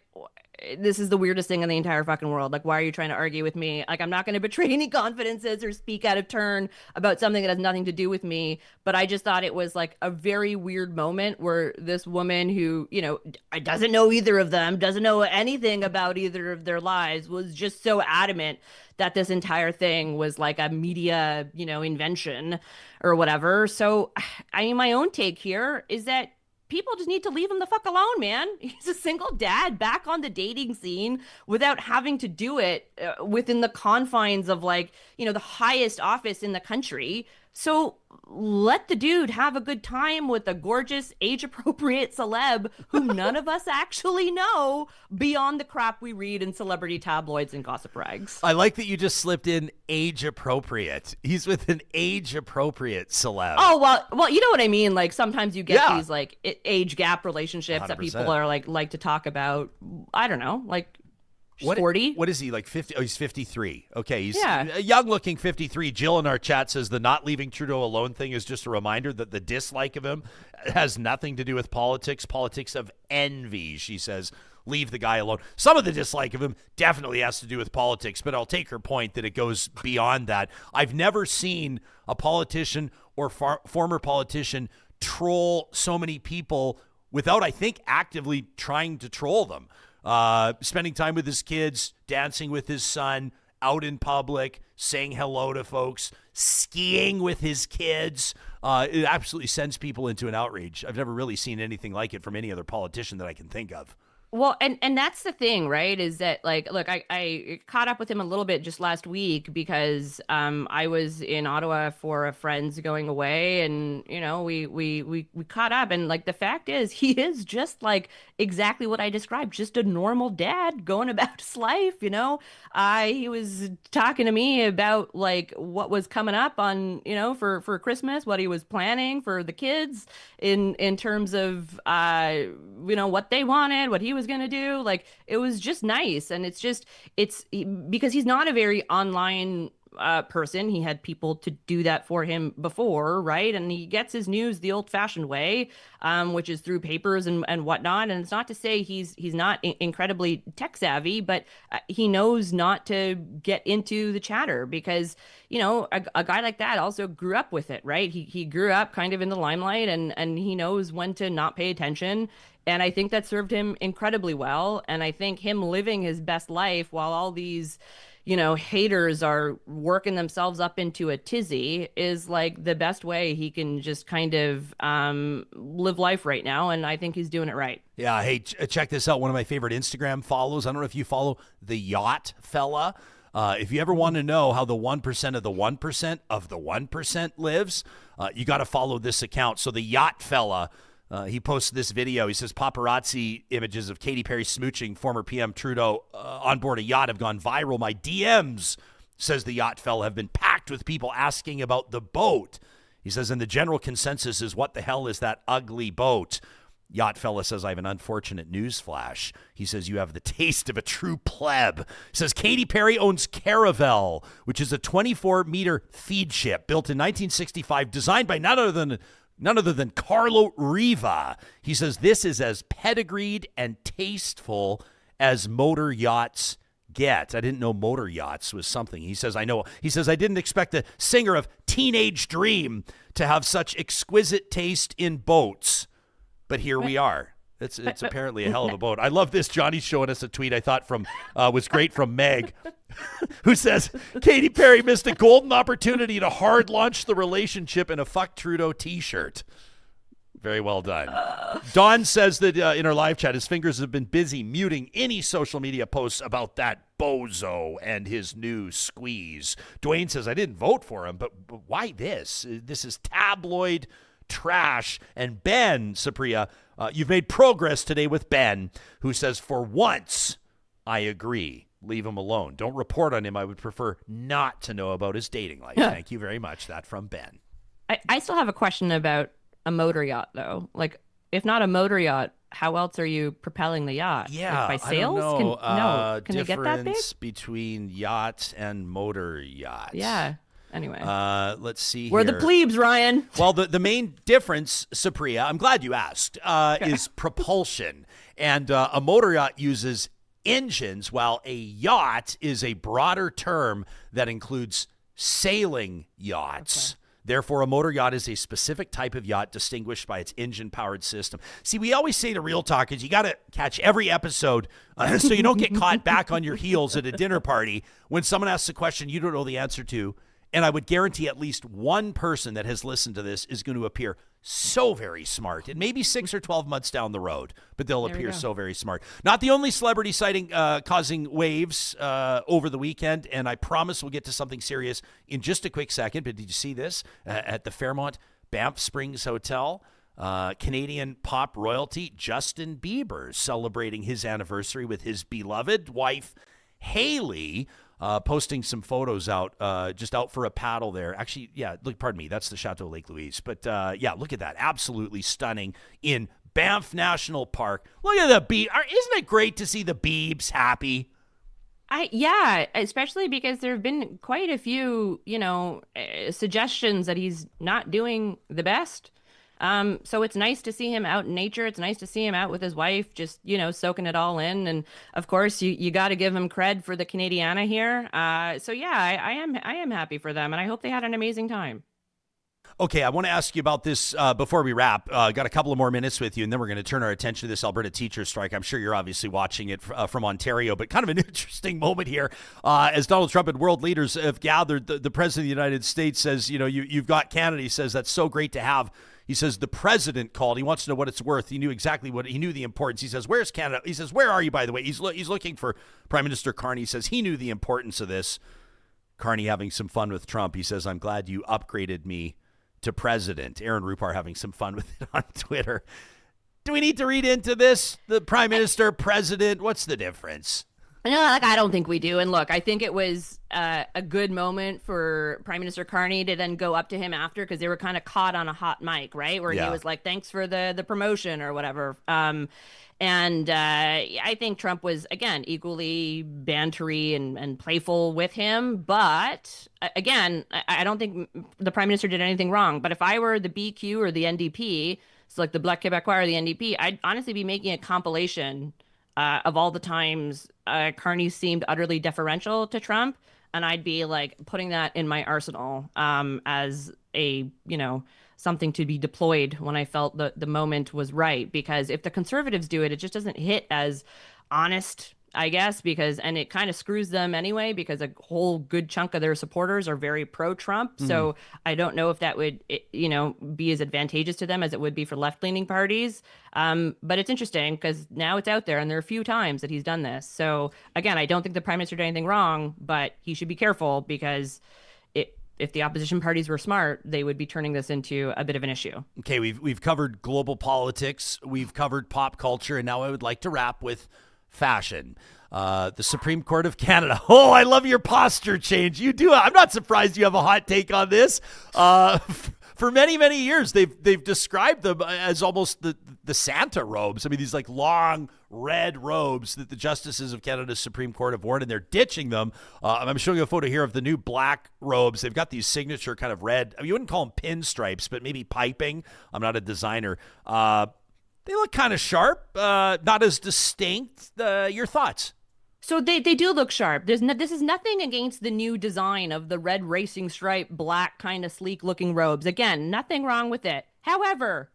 Speaker 4: this is the weirdest thing in the entire fucking world. Like, why are you trying to argue with me? Like, I'm not going to betray any confidences or speak out of turn about something that has nothing to do with me. But I just thought it was like a very weird moment where this woman who, you know, doesn't know either of them, doesn't know anything about either of their lives, was just so adamant that this entire thing was like a media, you know, invention or whatever. So, I mean, my own take here is that people just need to leave him the fuck alone, man. He's a single dad back on the dating scene without having to do it within the confines of like, you know, the highest office in the country. So let the dude have a good time with a gorgeous, age-appropriate celeb who none of us actually know beyond the crap we read in celebrity tabloids and gossip rags.
Speaker 3: I like that you just slipped in age-appropriate. He's with an age-appropriate celeb.
Speaker 4: Oh, well, you know what I mean? Like sometimes you get these like age gap relationships
Speaker 3: 100%.
Speaker 4: that people are like to talk about. I don't know, like 40.
Speaker 3: What is he, like 50? Oh, he's 53. Okay, he's
Speaker 4: Yeah.
Speaker 3: a young-looking 53. Jill in our chat says the not leaving Trudeau alone thing is just a reminder that the dislike of him has nothing to do with politics of envy. She says, leave the guy alone. Some of the dislike of him definitely has to do with politics, but I'll take her point that it goes beyond that. I've never seen a politician or former politician troll so many people without, I think, actively trying to troll them. Spending time with his kids, dancing with his son, out in public, saying hello to folks, skiing with his kids. It absolutely sends people into an outrage. I've never really seen anything like it from any other politician that I can think of.
Speaker 4: Well, and that's the thing, right? Is that like, look, I caught up with him a little bit just last week because I was in Ottawa for a friend's going away, and you know we caught up, and like the fact is he is just like exactly what I described, just a normal dad going about his life, you know. He was talking to me about like what was coming up on, you know, for Christmas, what he was planning for the kids in terms of you know, what they wanted, what he was going to do. Like, it was just nice. And it's because he's not a very online person. He had people to do that for him before, right? And he gets his news the old-fashioned way, which is through papers and whatnot. And it's not to say he's not incredibly tech savvy, but he knows not to get into the chatter because, you know, a guy like that also grew up with it, right? He grew up kind of in the limelight, and he knows when to not pay attention. And I think that served him incredibly well. And I think him living his best life while all these, you know, haters are working themselves up into a tizzy is like the best way he can just kind of live life right now. And I think he's doing it right.
Speaker 3: Yeah. Hey, check this out. One of my favorite Instagram follows. I don't know if you follow the Yacht Fella. If you ever want to know how the 1% of the 1% of the 1% lives, you got to follow this account. So the Yacht Fella, he posted this video. He says paparazzi images of Katy Perry smooching former PM Trudeau on board a yacht have gone viral. My DMs, says the Yacht Fella, have been packed with people asking about the boat. He says, and the general consensus is, what the hell is that ugly boat? Yacht Fella says, I have an unfortunate news flash. He says, you have the taste of a true pleb. He says, Katy Perry owns Caravel, which is a 24-meter feed ship built in 1965, designed by none other than none other than Carlo Riva. He says, this is as pedigreed and tasteful as motor yachts get. I didn't know motor yachts was something. He says, I know. He says, I didn't expect the singer of Teenage Dream to have such exquisite taste in boats. But here we are. It's apparently a hell of a boat. I love this. Johnny's showing us a tweet I thought was great from Meg, who says, Katy Perry missed a golden opportunity to hard launch the relationship in a Fuck Trudeau t-shirt. Very well done. Don says that in our live chat, his fingers have been busy muting any social media posts about that bozo and his new squeeze. Dwayne says, I didn't vote for him, but why this? This is tabloid trash. And Ben, Supriya, you've made progress today with Ben, who says, for once, I agree. Leave him alone. Don't report on him. I would prefer not to know about his dating life. Thank you very much. That from Ben.
Speaker 4: I still have a question about a motor yacht, though. Like, if not a motor yacht, how else are you propelling the yacht?
Speaker 3: Yeah,
Speaker 4: like by sails?
Speaker 3: I don't know.
Speaker 4: Can they get that big?
Speaker 3: Difference between yacht and motor yacht.
Speaker 4: Yeah. Anyway,
Speaker 3: let's see.
Speaker 4: We're
Speaker 3: here.
Speaker 4: the plebes, Ryan.
Speaker 3: Well, the main difference, Supriya, I'm glad you asked, is propulsion. And a motor yacht uses engines, while a yacht is a broader term that includes sailing yachts. Okay. Therefore, a motor yacht is a specific type of yacht distinguished by its engine-powered system. See, we always say to Real Talk is you got to catch every episode so you don't get caught back on your heels at a dinner party when someone asks a question you don't know the answer to. And I would guarantee at least one person that has listened to this is going to appear so very smart. And maybe 6 or 12 months down the road, but they'll appear so very smart. Not the only celebrity sighting causing waves over the weekend, and I promise we'll get to something serious in just a quick second. But did you see this at the Fairmont Banff Springs Hotel? Canadian pop royalty Justin Bieber celebrating his anniversary with his beloved wife, Hailey. Posting some photos out, just out for a paddle there. Actually, yeah, look, pardon me, that's the Chateau Lake Louise. But yeah, look at that. Absolutely stunning in Banff National Park. Look at the Beeb. Isn't it great to see the Beebs happy?
Speaker 4: Yeah, especially because there have been quite a few, suggestions that he's not doing the best. So it's nice to see him out in nature. It's nice to see him out with his wife, just, soaking it all in. And of course, you got to give him cred for the Canadiana here. So yeah, I am happy for them, and I hope they had an amazing time.
Speaker 3: Okay, I want to ask you about this before we wrap. Got a couple of more minutes with you, and then we're going to turn our attention to this Alberta teacher strike. I'm sure you're obviously watching it from Ontario, but kind of an interesting moment here. As Donald Trump and world leaders have gathered, the President of the United States says, you've got Canada. He says, that's so great to have. He says, the president called. He wants to know what it's worth. He knew exactly he knew the importance. He says, where's Canada? He says, where are you, by the way? He's looking for Prime Minister Carney. He says, he knew the importance of this. Carney having some fun with Trump. He says, I'm glad you upgraded me to president. Aaron Rupar having some fun with it on Twitter. Do we need to read into this? The Prime Minister, president, what's the difference?
Speaker 4: No, I don't think we do. And look, I think it was a good moment for Prime Minister Carney to then go up to him after, because they were kind of caught on a hot mic, right? Where he was like, thanks for the promotion or whatever. And I think Trump was, again, equally bantery and playful with him. But again, I don't think the Prime Minister did anything wrong. But if I were the BQ or the NDP, so like the Bloc Québécois or the NDP, I'd honestly be making a compilation of all the times Carney seemed utterly deferential to Trump, and I'd be like putting that in my arsenal as a, something to be deployed when I felt the moment was right. Because if the Conservatives do it, it just doesn't hit as honest, I guess, and it kind of screws them anyway, because a whole good chunk of their supporters are very pro-Trump. Mm-hmm. So I don't know if that would, be as advantageous to them as it would be for left-leaning parties. But it's interesting because now it's out there, and there are a few times that he's done this. So again, I don't think the Prime Minister did anything wrong, but he should be careful, because if the opposition parties were smart, they would be turning this into a bit of an issue. Okay,
Speaker 3: we've covered global politics, we've covered pop culture, and now I would like to wrap with fashion. The Supreme Court of Canada. Oh, I love your posture change. You do. I'm not surprised you have a hot take on this. for many, many years, they've described them as almost the Santa robes. I mean, these like long red robes that the justices of Canada's Supreme Court have worn, and they're ditching them. I'm showing you a photo here of the new black robes. They've got these signature kind of red, I mean, you wouldn't call them pinstripes, but maybe piping. I'm not a designer. They look kind of sharp, not as distinct. Your thoughts?
Speaker 4: So they do look sharp. This is nothing against the new design of the red racing stripe, black kind of sleek looking robes. Again, nothing wrong with it. However,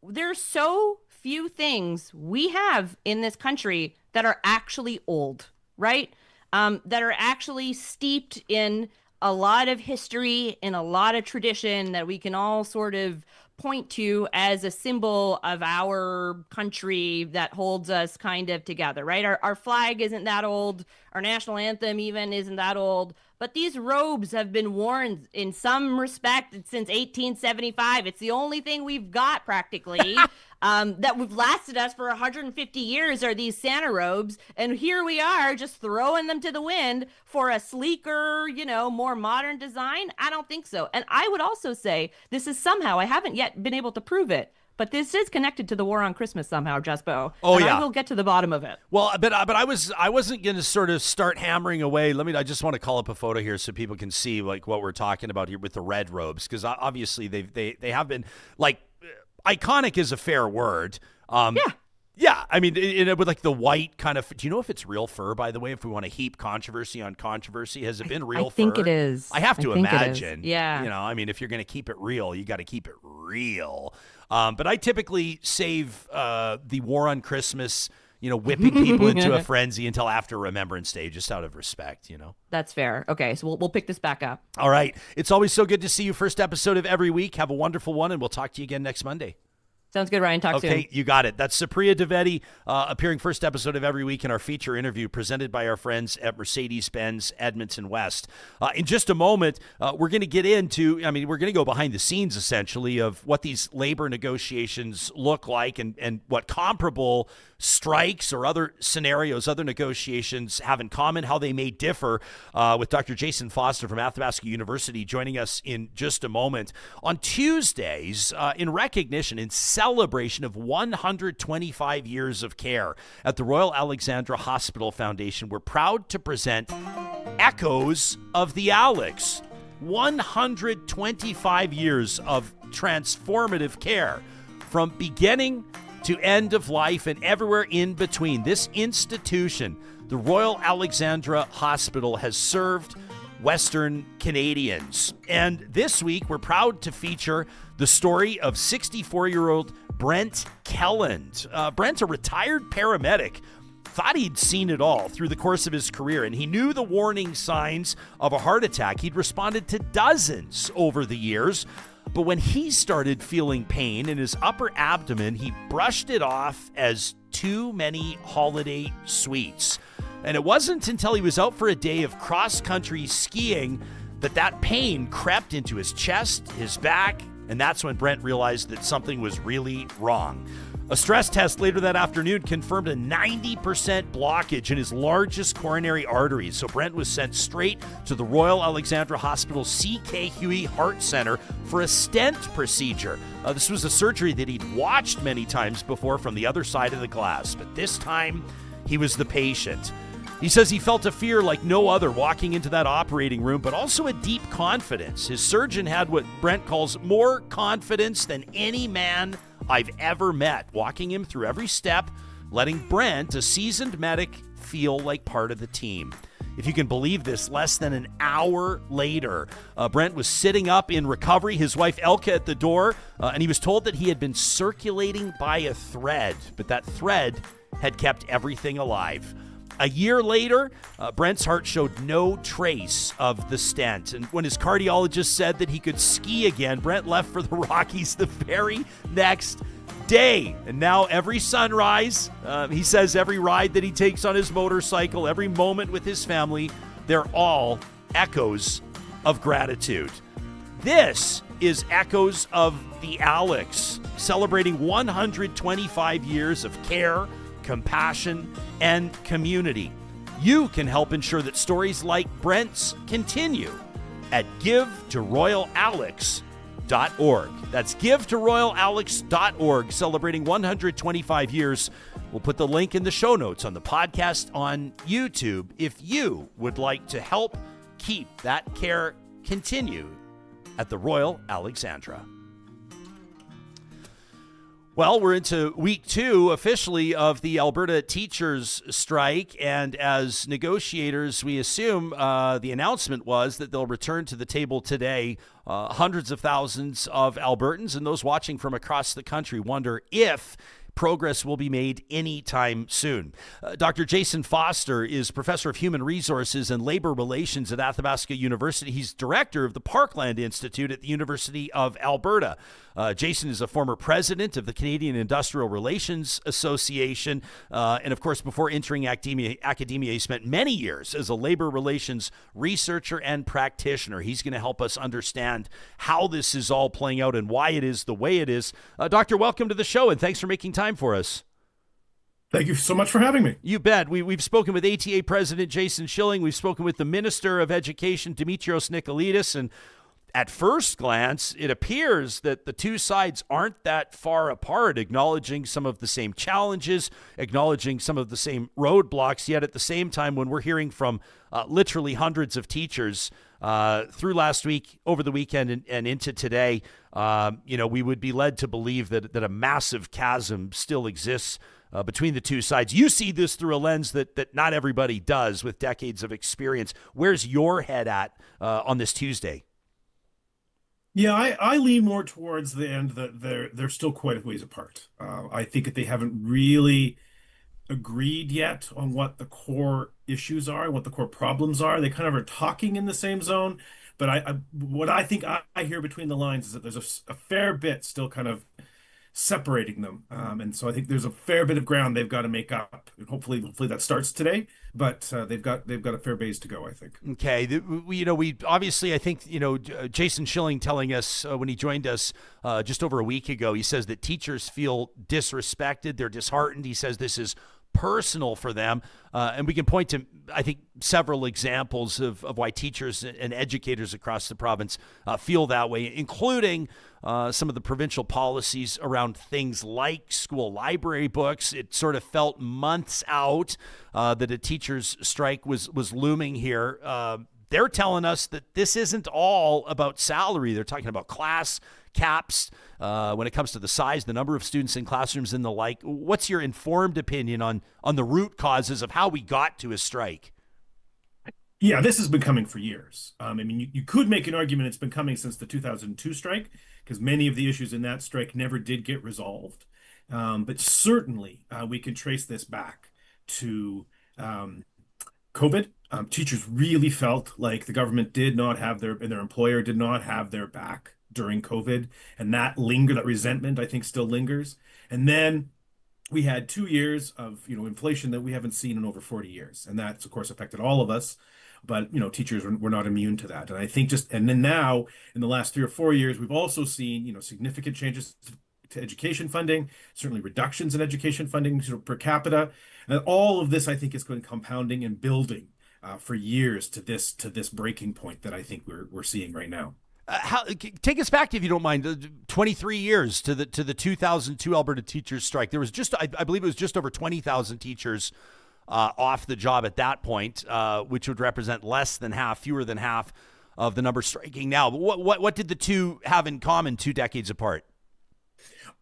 Speaker 4: there's so few things we have in this country that are actually old, right? That are actually steeped in a lot of history, in a lot of tradition that we can all sort of point to as a symbol of our country that holds us kind of together, right? Our flag isn't that old. Our national anthem even isn't that old. But these robes have been worn in some respect since 1875. It's the only thing we've got practically that we've lasted us for 150 years are these Santa robes. And here we are just throwing them to the wind for a sleeker, more modern design. I don't think so. And I would also say this is somehow, I haven't yet been able to prove it, but this is connected to the war on Christmas somehow, Jespo.
Speaker 3: Oh,
Speaker 4: and
Speaker 3: yeah.
Speaker 4: I will get to the bottom of it.
Speaker 3: Well, but I wasn't going to sort of start hammering away. I just want to call up a photo here so people can see like what we're talking about here with the red robes, because obviously they have been like iconic is a fair word. Yeah, I mean, with like the white kind of. Do you know if it's real fur, by the way? If we want to heap controversy on controversy, has it been real fur?
Speaker 4: I think it is.
Speaker 3: I have to imagine.
Speaker 4: Yeah.
Speaker 3: I mean, if you're going to keep it real, you got to keep it real. But I typically save the war on Christmas, whipping people into a frenzy until after Remembrance Day, just out of respect,
Speaker 4: That's fair. Okay, so we'll pick this back up.
Speaker 3: All right. It's always so good to see you. First episode of every week. Have a wonderful one, and we'll talk to you again next Monday.
Speaker 4: Sounds good, Ryan. Talk soon.
Speaker 3: Okay, you got it. That's Supriya Dwivedi appearing first episode of every week in our feature interview presented by our friends at Mercedes-Benz Edmonton West. In just a moment, we're going to get into, we're going to go behind the scenes essentially of what these labor negotiations look like and what comparable strikes or other scenarios, other negotiations have in common, how they may differ, with Dr. Jason Foster from Athabasca University joining us in just a moment. On Tuesdays, in recognition, in celebration of 125 years of care at the Royal Alexandra Hospital Foundation, we're proud to present Echoes of the Alex. 125 years of transformative care from beginning to end of life and everywhere in between. This institution, the Royal Alexandra Hospital, has served Western Canadians. And this week, we're proud to feature the story of 64-year-old Brent Kelland. Brent's a retired paramedic, thought he'd seen it all through the course of his career, and he knew the warning signs of a heart attack. He'd responded to dozens over the years, but when he started feeling pain in his upper abdomen, he brushed it off as too many holiday sweets. And it wasn't until he was out for a day of cross-country skiing that pain crept into his chest, his back, and that's when Brent realized that something was really wrong. A stress test later that afternoon confirmed a 90% blockage in his largest coronary arteries. So Brent was sent straight to the Royal Alexandra Hospital CK Hui Heart Centre for a stent procedure. This was a surgery that he'd watched many times before from the other side of the glass, but this time he was the patient. He says he felt a fear like no other walking into that operating room, but also a deep confidence. His surgeon had what Brent calls more confidence than any man I've ever met, walking him through every step, letting Brent, a seasoned medic, feel like part of the team. If you can believe this, less than an hour later, Brent was sitting up in recovery, his wife Elka at the door, and he was told that he had been circulating by a thread, but that thread had kept everything alive. A year later, Brent's heart showed no trace of the stent. And when his cardiologist said that he could ski again, Brent left for the Rockies the very next day. And now every sunrise, he says every ride that he takes on his motorcycle, every moment with his family, they're all echoes of gratitude. This is Echoes of the Alex, celebrating 125 years of care, compassion, and community. You can help ensure that stories like Brent's continue at givetoroyalalex.ca. royalalx.org. That's givetoroyalalx.org, celebrating 125 years. We'll put the link in the show notes on the podcast on YouTube if you would like to help keep that care continued at the Royal Alexandra. Well, we're into week 2 officially of the Alberta teachers strike, and as negotiators, we assume the announcement was that they'll return to the table today. Hundreds of thousands of Albertans and those watching from across the country wonder if progress will be made anytime soon. Dr. Jason Foster is Professor of Human Resources and Labor Relations at Athabasca University. He's director of the Parkland Institute at the University of Alberta. Jason is a former president of the Canadian Industrial Relations Association. And of course, before entering academia, he spent many years as a labor relations researcher and practitioner. He's going to help us understand how this is all playing out and why it is the way it is. Doctor, welcome to the show, and thanks for making time for us.
Speaker 5: Thank you so much for having me.
Speaker 3: You bet. We've spoken with ATA President Jason Schilling. We've spoken with the Minister of Education, Dimitrios Nikolaitis, and at first glance, it appears that the two sides aren't that far apart, acknowledging some of the same challenges, acknowledging some of the same roadblocks, yet at the same time, when we're hearing from literally hundreds of teachers through last week, over the weekend, and into today, we would be led to believe that a massive chasm still exists between the two sides. You see this through a lens that not everybody does with decades of experience. Where's your head at on this Tuesday?
Speaker 5: Yeah, I lean more towards the end that they're still quite a ways apart. I think that they haven't really agreed yet on what the core issues are, what the core problems are. They kind of are talking in the same zone, but what I think I hear between the lines is that there's a fair bit still kind of separating them, and so I think there's a fair bit of ground they've got to make up, and hopefully that starts today. But they've got a fair ways to go, I think.
Speaker 3: Okay, we obviously, I think, Jason Schilling telling us when he joined us just over a week ago, he says that teachers feel disrespected, they're disheartened. He says this is personal for them, and we can point to, I think, several examples of why teachers and educators across the province feel that way, including some of the provincial policies around things like school library books. It sort of felt months out that a teachers' strike was looming here. They're telling us that this isn't all about salary. They're talking about class caps when it comes to the size, the number of students in classrooms, and the like. What's your informed opinion on the root causes of how we got to a strike?
Speaker 5: Yeah, this has been coming for years. I mean, you could make an argument it's been coming since the 2002 strike, because many of the issues in that strike never did get resolved. But certainly we can trace this back to COVID. Teachers really felt like the government did not have their employer did not have their back during COVID, and that resentment, I think, still lingers. And then we had 2 years of inflation that we haven't seen in over 40 years, and that's of course affected all of us. But teachers were not immune to that, and I think and then now in the last 3 or 4 years, we've also seen significant changes to education funding, certainly reductions in education funding per capita, and all of this I think is going compounding and building for years to this breaking point that I think we're seeing right now.
Speaker 3: Take us back, if you don't mind, 23 years to the 2002 Alberta teachers strike. There was I believe it was just over 20,000 teachers off the job at that point, which would represent fewer than half of the number striking now. But what did the two have in common 2 decades apart?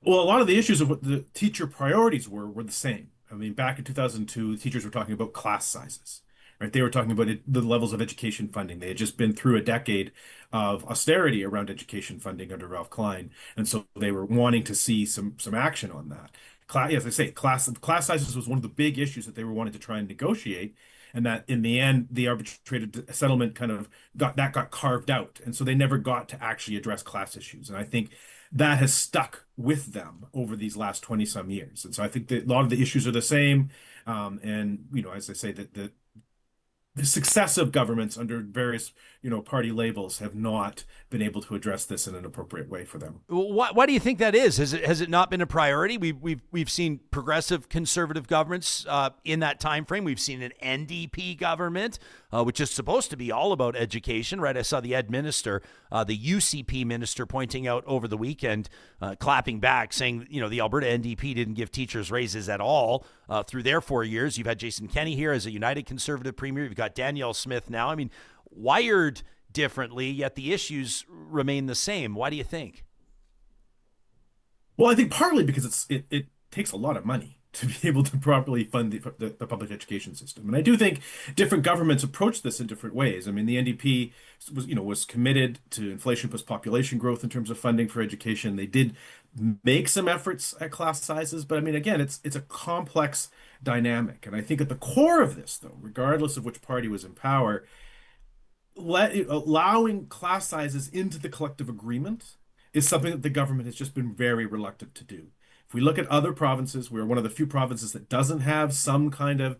Speaker 5: Well, a lot of the issues of what the teacher priorities were the same. I mean, back in 2002, teachers were talking about class sizes, right? They were talking about the levels of education funding. They had just been through a decade of austerity around education funding under Ralph Klein, and so they were wanting to see some action on that. As I say, class sizes was one of the big issues that they were wanting to try and negotiate, and that in the end, the arbitrated settlement kind of got carved out, and so they never got to actually address class issues. And I think that has stuck with them over these last 20 some years. And so I think that a lot of the issues are the same. And as I say, that the successive governments under various party labels have not been able to address this in an appropriate way for them.
Speaker 3: Why do you think that is? Has it not been a priority? We've seen progressive conservative governments in that time frame. We've seen an NDP government which is supposed to be all about education, right? I saw the the UCP minister pointing out over the weekend, clapping back, saying, the Alberta NDP didn't give teachers raises at all through their 4 years. You've had Jason Kenney here as a United Conservative premier. You've got Danielle Smith now. I mean, wired differently, yet the issues remain the same. Why do you think?
Speaker 5: Well, I think partly because it takes a lot of money to be able to properly fund the public education system. And I do think different governments approach this in different ways. I mean, the NDP was committed to inflation plus population growth in terms of funding for education. They did make some efforts at class sizes, but I mean, again, it's a complex dynamic. And I think at the core of this, though, regardless of which party was in power, allowing class sizes into the collective agreement is something that the government has just been very reluctant to do. If we look at other provinces, we're one of the few provinces that doesn't have some kind of,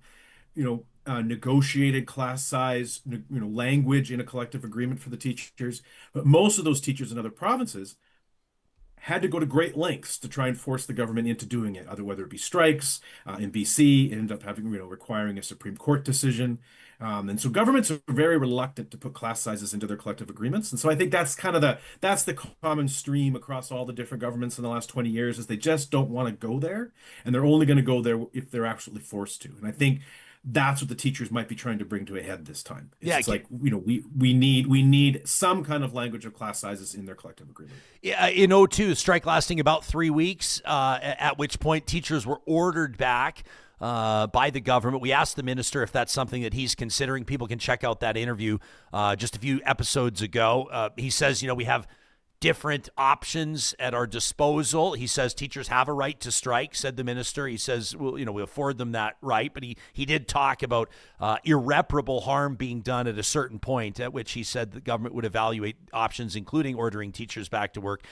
Speaker 5: negotiated class size, language in a collective agreement for the teachers. But most of those teachers in other provinces had to go to great lengths to try and force the government into doing it, whether it be strikes. In BC, it ended up having, requiring a Supreme Court decision. And so governments are very reluctant to put class sizes into their collective agreements. And so I think that's kind of that's the common stream across all the different governments in the last 20 years is they just don't want to go there. And they're only going to go there if they're absolutely forced to. And I think that's what the teachers might be trying to bring to a head this time. It's like, we need some kind of language of class sizes in their collective agreement.
Speaker 3: Yeah, in 2002, strike lasting about 3 weeks, at which point teachers were ordered back by the government. We asked the minister if that's something that he's considering. People can check out that interview just a few episodes ago. He says, we have different options at our disposal. He says teachers have a right to strike, said the minister. He says, we afford them that right. But he did talk about irreparable harm being done at a certain point, at which he said the government would evaluate options, including ordering teachers back to work.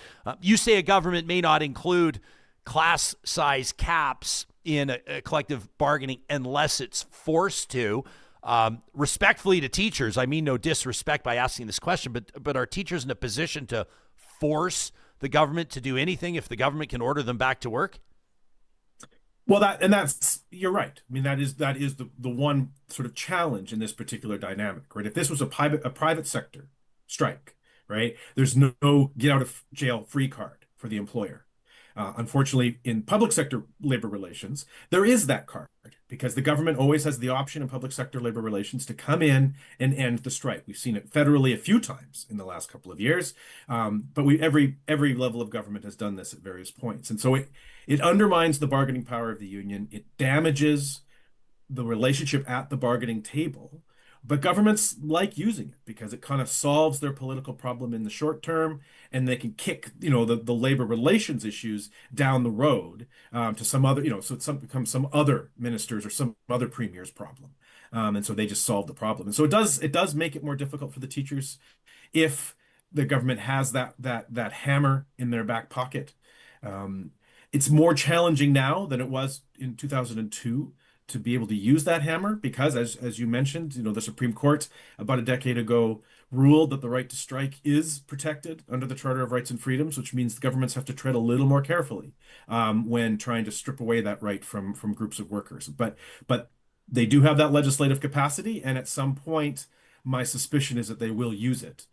Speaker 3: You say a government may not include class size caps in a collective bargaining unless it's forced to. Respectfully to teachers, I mean no disrespect by asking this question, but are teachers in a position to force the government to do anything if the government can order them back to work?
Speaker 5: Well, you're right. I mean, that is the one sort of challenge in this particular dynamic, right? If this was a private sector strike, right, there's no get out of jail free card for the employer. Unfortunately, in public sector labor relations, there is that card because the government always has the option in public sector labor relations to come in and end the strike. We've seen it federally a few times in the last couple of years, but every level of government has done this at various points. And so it undermines the bargaining power of the union. It damages the relationship at the bargaining table. But governments like using it because it kind of solves their political problem in the short term, and they can kick, the labor relations issues down the road to some other, so it becomes some other ministers or some other premier's problem. And so they just solve the problem. And so it does make it more difficult for the teachers if the government has that hammer in their back pocket. It's more challenging now than it was in 2002. To be able to use that hammer because, as you mentioned, the Supreme Court about a decade ago ruled that the right to strike is protected under the Charter of Rights and Freedoms, which means the governments have to tread a little more carefully when trying to strip away that right from groups of workers. But they do have that legislative capacity, and at some point, my suspicion is that they will use it.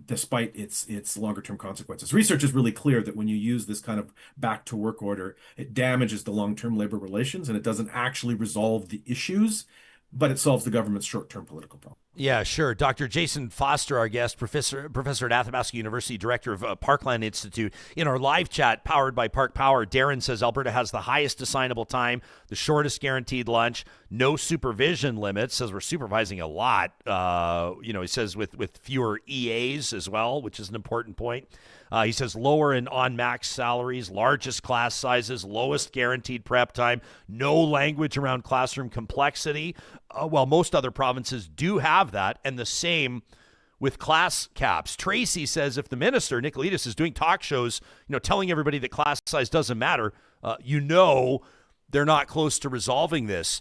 Speaker 5: Despite its longer-term consequences. Research is really clear that when you use this kind of back-to-work order, it damages the long-term labor relations, and it doesn't actually resolve the issues, but it solves the government's short-term political problem.
Speaker 3: Yeah, sure. Dr. Jason Foster, our guest, professor at Athabasca University, director of Parkland Institute. In our live chat, powered by Park Power, Darren says Alberta has the highest assignable time, the shortest guaranteed lunch, no supervision limits, says we're supervising a lot. He says with fewer EAs as well, which is an important point. He says lower and on-max salaries, largest class sizes, lowest guaranteed prep time, no language around classroom complexity, while most other provinces do have that, and the same with class caps. Tracy says if the minister, Nicolaitis, is doing talk shows, telling everybody that class size doesn't matter, they're not close to resolving this.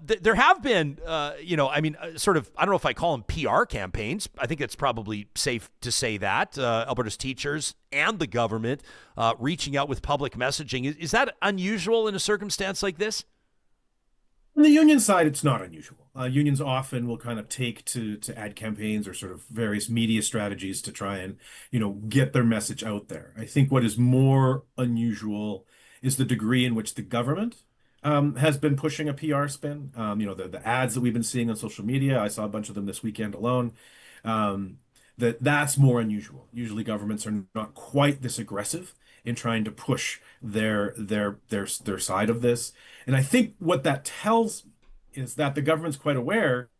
Speaker 3: There have been, I don't know if I call them PR campaigns. I think it's probably safe to say that. Alberta's teachers and the government reaching out with public messaging. Is that unusual in a circumstance like this?
Speaker 5: On the union side, it's not unusual. unions often will kind of take to ad campaigns or sort of various media strategies to try and, get their message out there. I think what is more unusual is the degree in which the government has been pushing a PR spin. The ads that we've been seeing on social media, I saw a bunch of them this weekend alone. That's more unusual. Usually governments are not quite this aggressive in trying to push their side of this. And I think what that tells is that the government's quite aware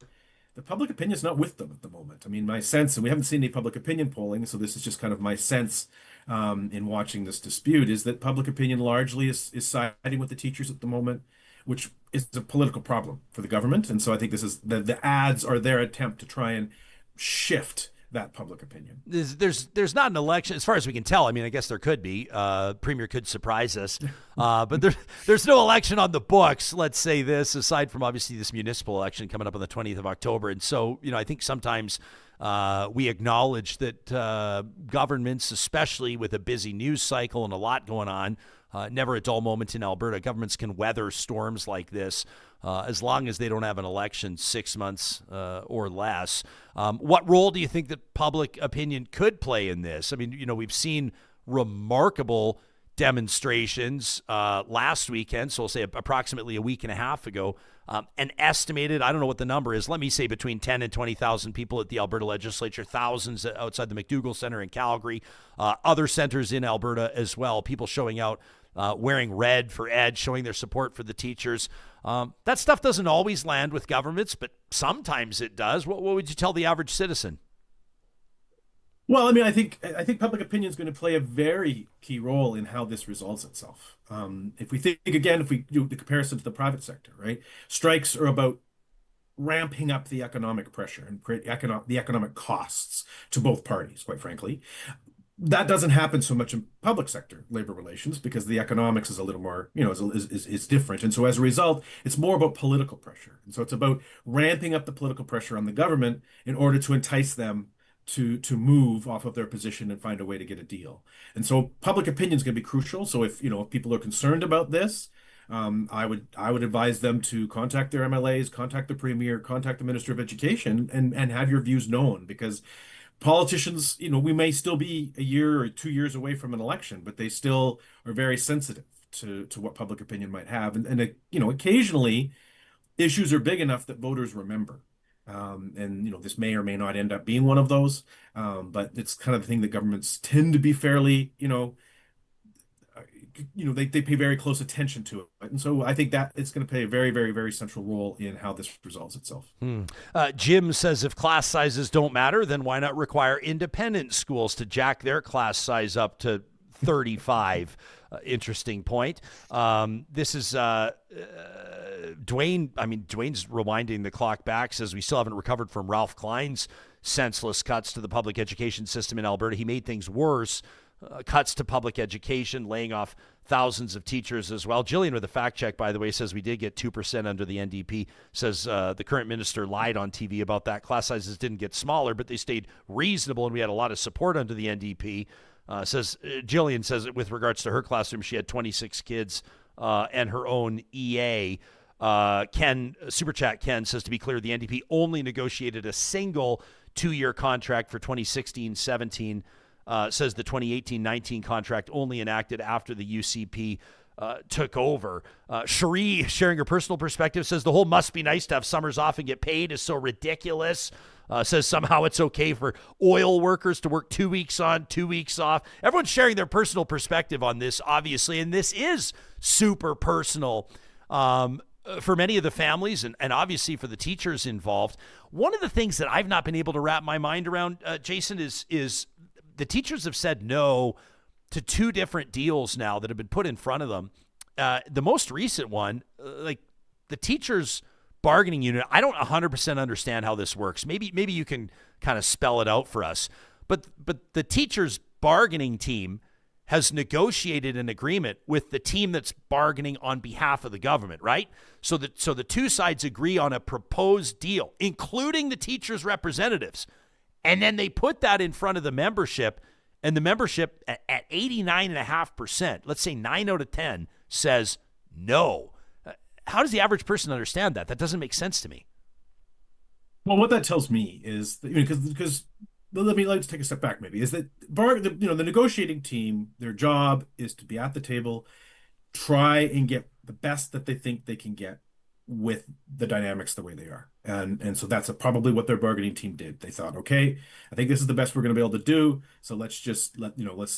Speaker 5: the public opinion is not with them at the moment. I mean, my sense, and we haven't seen any public opinion polling, so this is just kind of my sense in watching this dispute, is that public opinion largely is siding with the teachers at the moment, which is a political problem for the government. And so I think this is the ads are their attempt to try and shift that public opinion.
Speaker 3: There's not an election, as far as we can tell. I mean, I guess there could be. Premier could surprise us. But there's no election on the books, let's say this, aside from obviously this municipal election coming up on the 20th of October. And so, I think sometimes we acknowledge that governments, especially with a busy news cycle and a lot going on, never a dull moment in Alberta. Governments can weather storms like this as long as they don't have an election 6 months or less. What role do you think that public opinion could play in this? I mean, we've seen remarkable demonstrations last weekend, so we'll say approximately a week and a half ago, an estimated, I don't know what the number is, let me say between 10 and 20,000 people at the Alberta Legislature, thousands outside the McDougall Centre in Calgary, other centres in Alberta as well, people showing out wearing red for Ed, showing their support for the teachers. That stuff doesn't always land with governments, but sometimes it does. What would you tell the average citizen?
Speaker 5: Well, I mean, I think public opinion is going to play a very key role in how this resolves itself. If we do the comparison to the private sector, right? Strikes are about ramping up the economic pressure and create the economic costs to both parties, quite frankly. That doesn't happen so much in public sector labor relations because the economics is a little more, is different. And so as a result, it's more about political pressure. And so it's about ramping up the political pressure on the government in order to entice them to move off of their position and find a way to get a deal. And so public opinion is going to be crucial. So if people are concerned about this, I would advise them to contact their MLAs, contact the Premier, contact the Minister of Education, and have your views known, because politicians, we may still be a year or 2 years away from an election, but they still are very sensitive to what public opinion might have. And occasionally issues are big enough that voters remember. This may or may not end up being one of those. But it's kind of the thing that governments tend to be fairly, they pay very close attention to it. And so I think that it's going to play a very, very, very central role in how this resolves itself.
Speaker 3: Jim says if class sizes don't matter, then why not require independent schools to jack their class size up to 35? Interesting point. This is Dwayne. I mean, Dwayne's rewinding the clock back, says we still haven't recovered from Ralph Klein's senseless cuts to the public education system in Alberta. He made things worse. Cuts to public education, laying off thousands of teachers as well. Jillian with a fact check, by the way, says we did get 2% under the NDP, says the current minister lied on TV about that. Class sizes didn't get smaller, but they stayed reasonable, and we had a lot of support under the NDP. Jillian says that with regards to her classroom, she had 26 kids and her own EA. Ken, Super Chat Ken says, to be clear, the NDP only negotiated a single 2-year contract for 2016-17. Says the 2018-19 contract only enacted after the UCP took over. Cherie, sharing her personal perspective, says the whole must be nice to have summers off and get paid is so ridiculous. Says somehow it's okay for oil workers to work 2 weeks on, 2 weeks off. Everyone's sharing their personal perspective on this, obviously, and this is super personal for many of the families and obviously for the teachers involved. One of the things that I've not been able to wrap my mind around, Jason, is the teachers have said no to 2 different deals now that have been put in front of them. The most recent one, like the teachers bargaining unit, I don't 100% understand how this works. Maybe you can kind of spell it out for us. But the teachers bargaining team has negotiated an agreement with the team that's bargaining on behalf of the government, right? So the 2 sides agree on a proposed deal, including the teachers' representatives. And then they put that in front of the membership, and the membership at 89.5%, let's say 9 out of 10, says no. How does the average person understand that? That doesn't make sense to me.
Speaker 5: Well, what that tells me is that, because let's take a step back maybe, is that the negotiating team, their job is to be at the table, try and get the best that they think they can get with the dynamics the way they are. And so that's probably what their bargaining team did. They thought, okay, I think this is the best we're going to be able to do. So let's just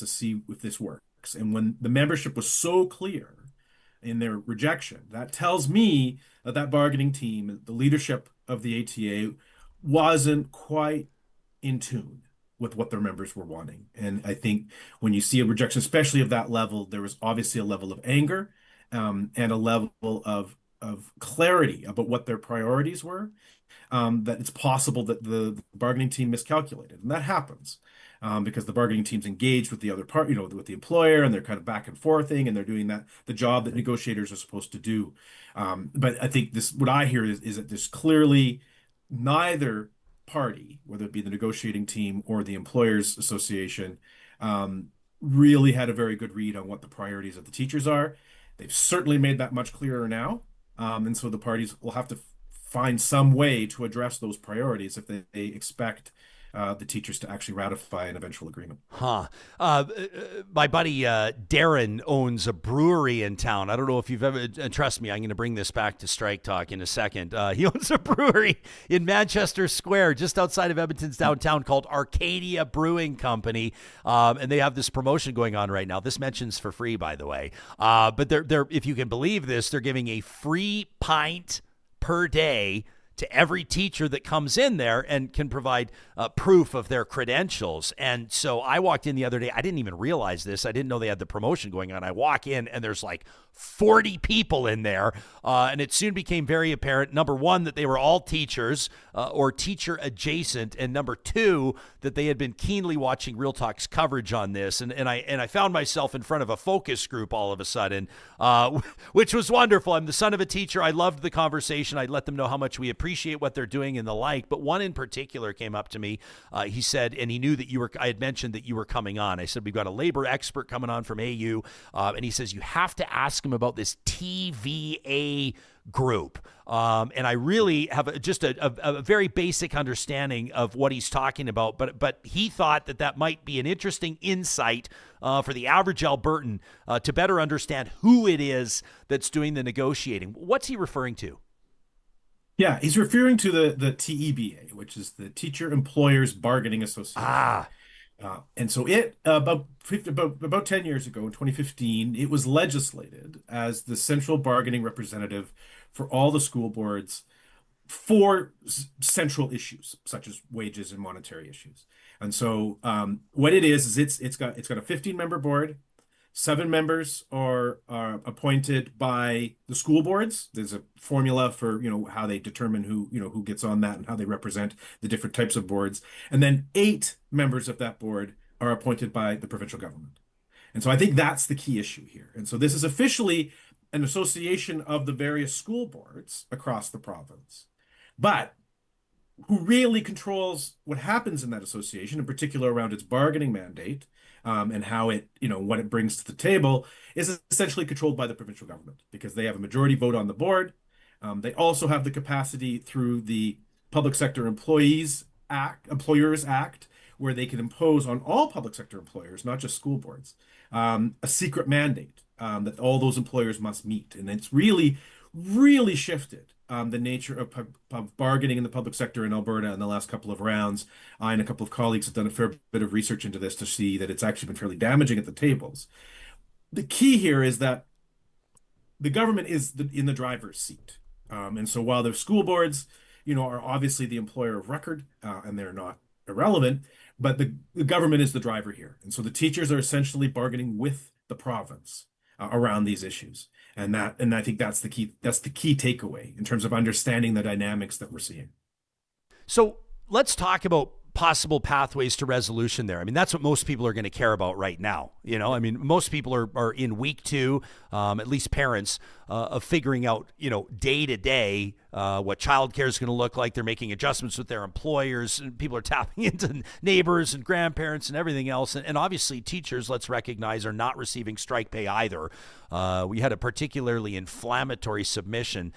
Speaker 5: see if this works. And when the membership was so clear in their rejection, that tells me that that bargaining team, the leadership of the ATA, wasn't quite in tune with what their members were wanting. And I think when you see a rejection, especially of that level, there was obviously a level of anger, and a level of clarity about what their priorities were, that it's possible that the bargaining team miscalculated. And that happens, because the bargaining team's engaged with the other part, with the employer, and they're kind of back and forthing, and they're doing the job that negotiators are supposed to do. But I think what I hear is that there's clearly neither party, whether it be the negotiating team or the employers association, really had a very good read on what the priorities of the teachers are. They've certainly made that much clearer now. And so the parties will have to find some way to address those priorities if they expect the teachers to actually ratify an eventual agreement.
Speaker 3: My buddy Darren owns a brewery in town. I don't know if you've ever, trust me, I'm going to bring this back to strike talk in a second. He owns a brewery in Manchester Square, just outside of Edmonton's downtown, called Arcadia Brewing Company. And they have this promotion going on right now. This mentions for free, by the way. But they're, if you can believe this, they're giving a free pint per day to every teacher that comes in there and can provide proof of their credentials. And so I walked in the other day. I didn't even realize this. I didn't know they had the promotion going on. I walk in and there's like 40 people in there. And it soon became very apparent, number one, that they were all teachers or teacher adjacent. And number two, that they had been keenly watching Real Talk's coverage on this. And I found myself in front of a focus group all of a sudden, which was wonderful. I'm the son of a teacher. I loved the conversation. I'd let them know how much we appreciate what they're doing and the like. But one in particular came up to me. He said, and he knew that I had mentioned that you were coming on. I said, we've got a labor expert coming on from AU. And he says, you have to ask him about this TVA group. And I really have just a very basic understanding of what he's talking about. But he thought that might be an interesting insight for the average Albertan to better understand who it is that's doing the negotiating. What's he referring to?
Speaker 5: Yeah, he's referring to the TEBA, which is the Teacher Employers Bargaining Association. And so about 10 years ago, in 2015, it was legislated as the central bargaining representative for all the school boards for central issues such as wages and monetary issues. And so what it is it's got a 15-member board. 7 members are appointed by the school boards. There's a formula for, how they determine who gets on that and how they represent the different types of boards. And then 8 members of that board are appointed by the provincial government. And so I think that's the key issue here. And so this is officially an association of the various school boards across the province. But who really controls what happens in that association, in particular around its bargaining mandate, and how it, what it brings to the table, is essentially controlled by the provincial government because they have a majority vote on the board. They also have the capacity through the Public Sector Employers Act, where they can impose on all public sector employers, not just school boards, a secret mandate that all those employers must meet. And it's really, really shifted the nature of bargaining in the public sector in Alberta in the last couple of rounds. I and a couple of colleagues have done a fair bit of research into this to see that it's actually been fairly damaging at the tables. The key here is that the government is in the driver's seat. And so while the school boards, are obviously the employer of record, and they're not irrelevant, but the government is the driver here. And so the teachers are essentially bargaining with the province around these issues. And I think that's the key takeaway in terms of understanding the dynamics that we're seeing.
Speaker 3: So let's talk about possible pathways to resolution there. I mean, that's what most people are going to care about right now. Most people are in week 2, at least parents, of figuring out, day to day, what childcare is going to look like. They're making adjustments with their employers, and people are tapping into neighbors and grandparents and everything else. And obviously teachers, let's recognize, are not receiving strike pay either. We had a particularly inflammatory submission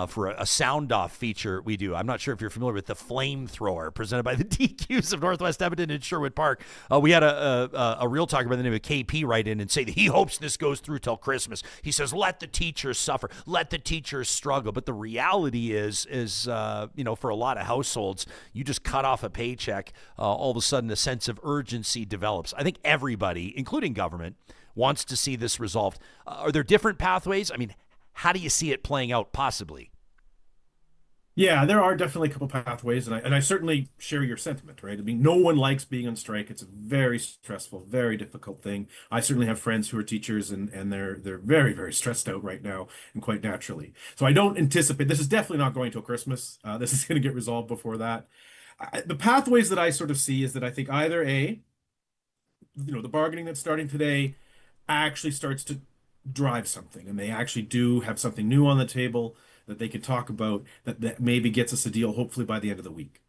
Speaker 3: for a sound-off feature we do. I'm not sure if you're familiar with the flamethrower presented by the DQs of Northwest Edmonton and Sherwood Park. We had a real talker by the name of KP write in and say that he hopes this goes through till Christmas. He says, let the teachers suffer, let the teachers struggle. But the reality is for a lot of households, you just cut off a paycheck, all of a sudden a sense of urgency develops. I think everybody, including government, wants to see this resolved. Are there different pathways? I mean, how do you see it playing out possibly?
Speaker 5: Yeah, there are definitely a couple pathways, and I certainly share your sentiment, right? I mean, no one likes being on strike. It's a very stressful, very difficult thing. I certainly have friends who are teachers, and they're very, very stressed out right now, and quite naturally. So I don't anticipate this is definitely not going till Christmas. This is going to get resolved before that. The pathways that I sort of see is that I think either the bargaining that's starting today actually starts to drive something, and they actually do have something new on the table that they could talk about that maybe gets us a deal hopefully by the end of the week.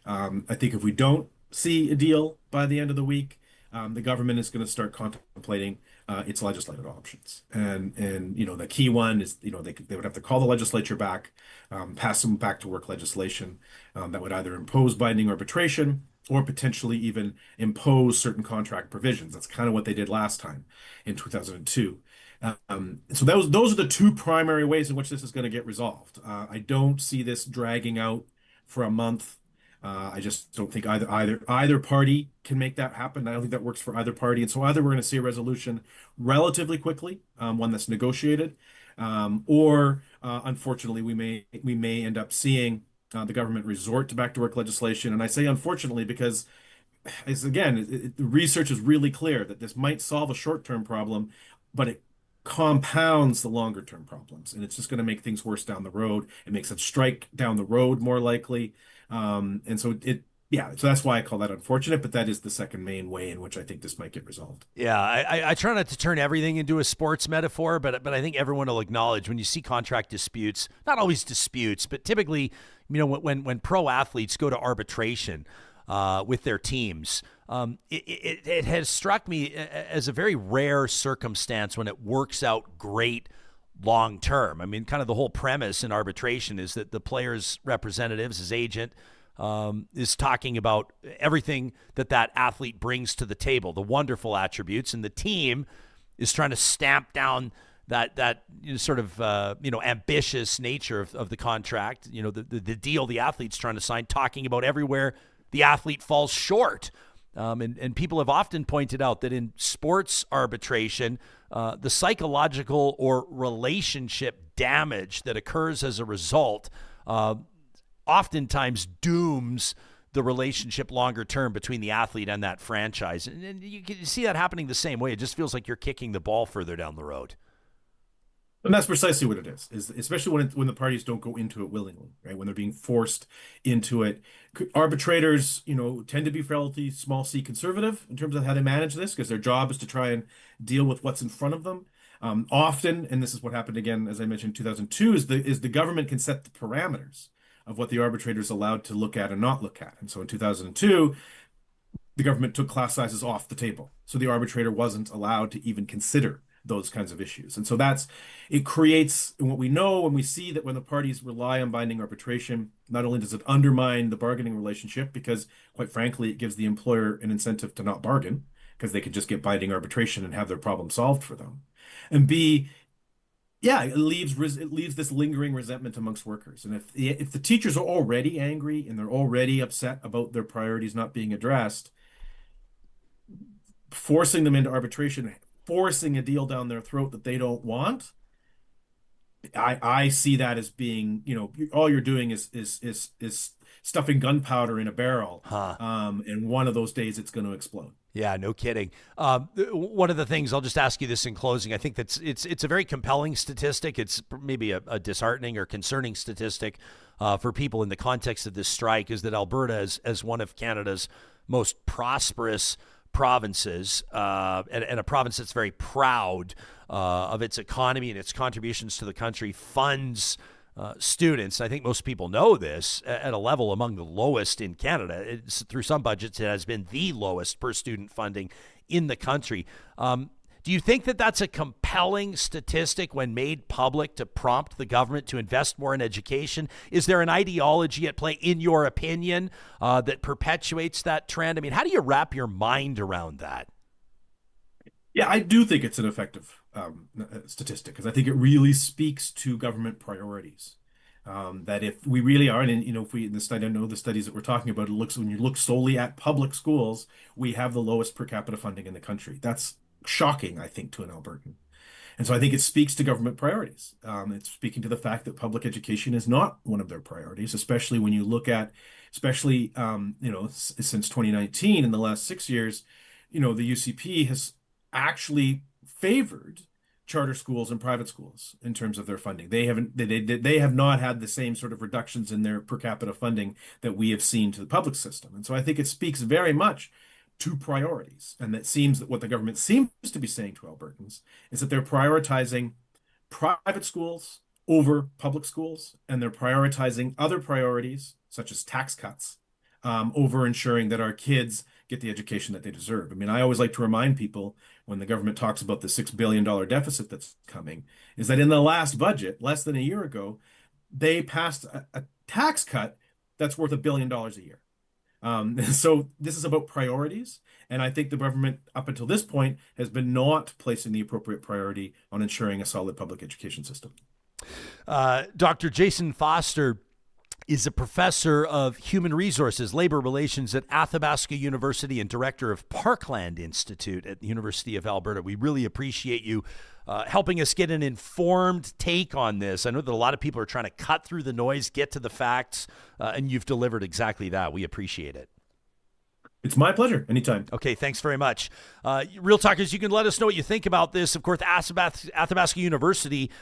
Speaker 5: I think if we don't see a deal by the end of the week, the government is going to start contemplating its legislative options. And the key one is, they would have to call the legislature back, pass some back to work legislation that would either impose binding arbitration or potentially even impose certain contract provisions. That's kind of what they did last time in 2002. So those are the two primary ways in which this is going to get resolved. I don't see this dragging out for a month. I just don't think either party can make that happen. I don't think that works for either party. And so either we're going to see a resolution relatively quickly, one that's negotiated, or unfortunately we may end up seeing the government resort to back to work legislation. And I say unfortunately because the research is really clear that this might solve a short-term problem, but it compounds the longer term problems, and it's just going to make things worse down the road. It makes a strike down the road more likely, and so so that's why I call that unfortunate, but that is the second main way in which I think this might get resolved.
Speaker 3: Yeah, I try not to turn everything into a sports metaphor, but I think everyone will acknowledge when you see contract disputes, not always disputes, but typically, when pro athletes go to arbitration with their teams, it has struck me as a very rare circumstance when it works out great long term. I mean, kind of the whole premise in arbitration is that the player's representatives, his agent, is talking about everything that athlete brings to the table, the wonderful attributes, and the team is trying to stamp down that sort of ambitious nature of the contract, the deal the athlete's trying to sign, talking about everywhere the athlete falls short. And people have often pointed out that in sports arbitration, the psychological or relationship damage that occurs as a result oftentimes dooms the relationship longer term between the athlete and that franchise. And you can see that happening the same way. It just feels like you're kicking the ball further down the road.
Speaker 5: And that's precisely what it is especially when the parties don't go into it willingly, right? When they're being forced into it. Arbitrators, tend to be relatively small c conservative in terms of how they manage this, because their job is to try and deal with what's in front of them. Often, and this is what happened again, as I mentioned, in 2002, is the government can set the parameters of what the arbitrator is allowed to look at and not look at. And so in 2002, the government took class sizes off the table. So the arbitrator wasn't allowed to even consider those kinds of issues. And so it creates what we know when we see that when the parties rely on binding arbitration, not only does it undermine the bargaining relationship, because quite frankly, it gives the employer an incentive to not bargain because they could just get binding arbitration and have their problem solved for them. And B, it leaves this lingering resentment amongst workers. And if the teachers are already angry and they're already upset about their priorities not being addressed, forcing them into arbitration, forcing a deal down their throat that they don't want, I see that as being, all you're doing is stuffing gunpowder in a barrel. And one of those days it's going to explode.
Speaker 3: Yeah, no kidding. One of the things, I'll just ask you this in closing, I think it's a very compelling statistic. It's maybe a disheartening or concerning statistic for people in the context of this strike, is that Alberta, as one of Canada's most prosperous provinces, and a province that's very proud of its economy and its contributions to the country, funds students. I think most people know this at a level among the lowest in Canada. Through some budgets, it has been the lowest per student funding in the country. Do you think that that's a compelling statistic when made public to prompt the government to invest more in education? Is there an ideology at play, in your opinion, that perpetuates that trend? I mean, how do you wrap your mind around that?
Speaker 5: Yeah, I do think it's an effective statistic because I think it really speaks to government priorities. That if we really are, and if we in the study, I know the studies that we're talking about, it looks when you look solely at public schools, we have the lowest per capita funding in the country. That's shocking, I think, to an Albertan. And so I think it speaks to government priorities. It's speaking to the fact that public education is not one of their priorities, especially when you look at, since 2019, in the last 6 years, the UCP has actually favored charter schools and private schools in terms of their funding. They have not had the same sort of reductions in their per capita funding that we have seen to the public system. And so I think it speaks very much to priorities. And that seems that what the government seems to be saying to Albertans is that they're prioritizing private schools over public schools, and they're prioritizing other priorities, such as tax cuts, over ensuring that our kids get the education that they deserve. I mean, I always like to remind people when the government talks about the $6 billion deficit that's coming, is that in the last budget, less than a year ago, they passed a tax cut that's worth $1 billion a year. So this is about priorities. And I think the government, up until this point, has been not placing the appropriate priority on ensuring a solid public education system.
Speaker 3: Dr. Jason Foster is a professor of human resources, labor relations at Athabasca University and director of Parkland Institute at the University of Alberta. We really appreciate you helping us get an informed take on this. I know that a lot of people are trying to cut through the noise, get to the facts, and you've delivered exactly that. We appreciate it.
Speaker 5: It's my pleasure. Anytime.
Speaker 3: Okay, thanks very much. Real Talkers, you can let us know what you think about this. Of course, Athabasca University,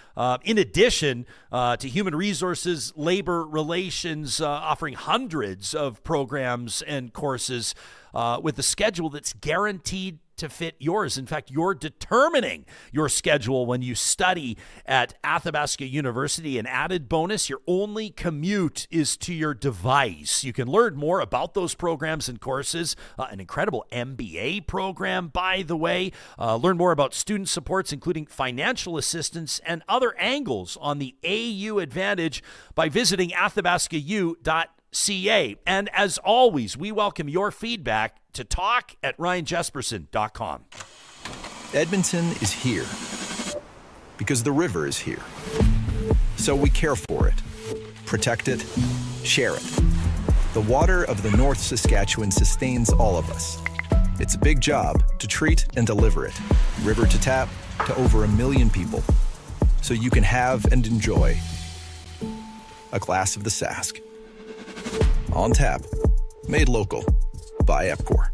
Speaker 3: in addition to human resources, labor relations, offering hundreds of programs and courses with a schedule that's guaranteed to fit yours. In fact, you're determining your schedule when you study at Athabasca University. An added bonus, your only commute is to your device. You can learn more about those programs and courses. An incredible MBA program, by the way. Learn more about student supports, including financial assistance and other angles on the AU Advantage by visiting athabascau.ca. And as always, we welcome your feedback to talk@ryanjespersen.com.
Speaker 6: Edmonton is here because the river is here. So we care for it, protect it, share it. The water of the North Saskatchewan sustains all of us. It's a big job to treat and deliver it, river to tap, to over 1 million people. So you can have and enjoy a glass of the Sask. On tap, made local by Epcor.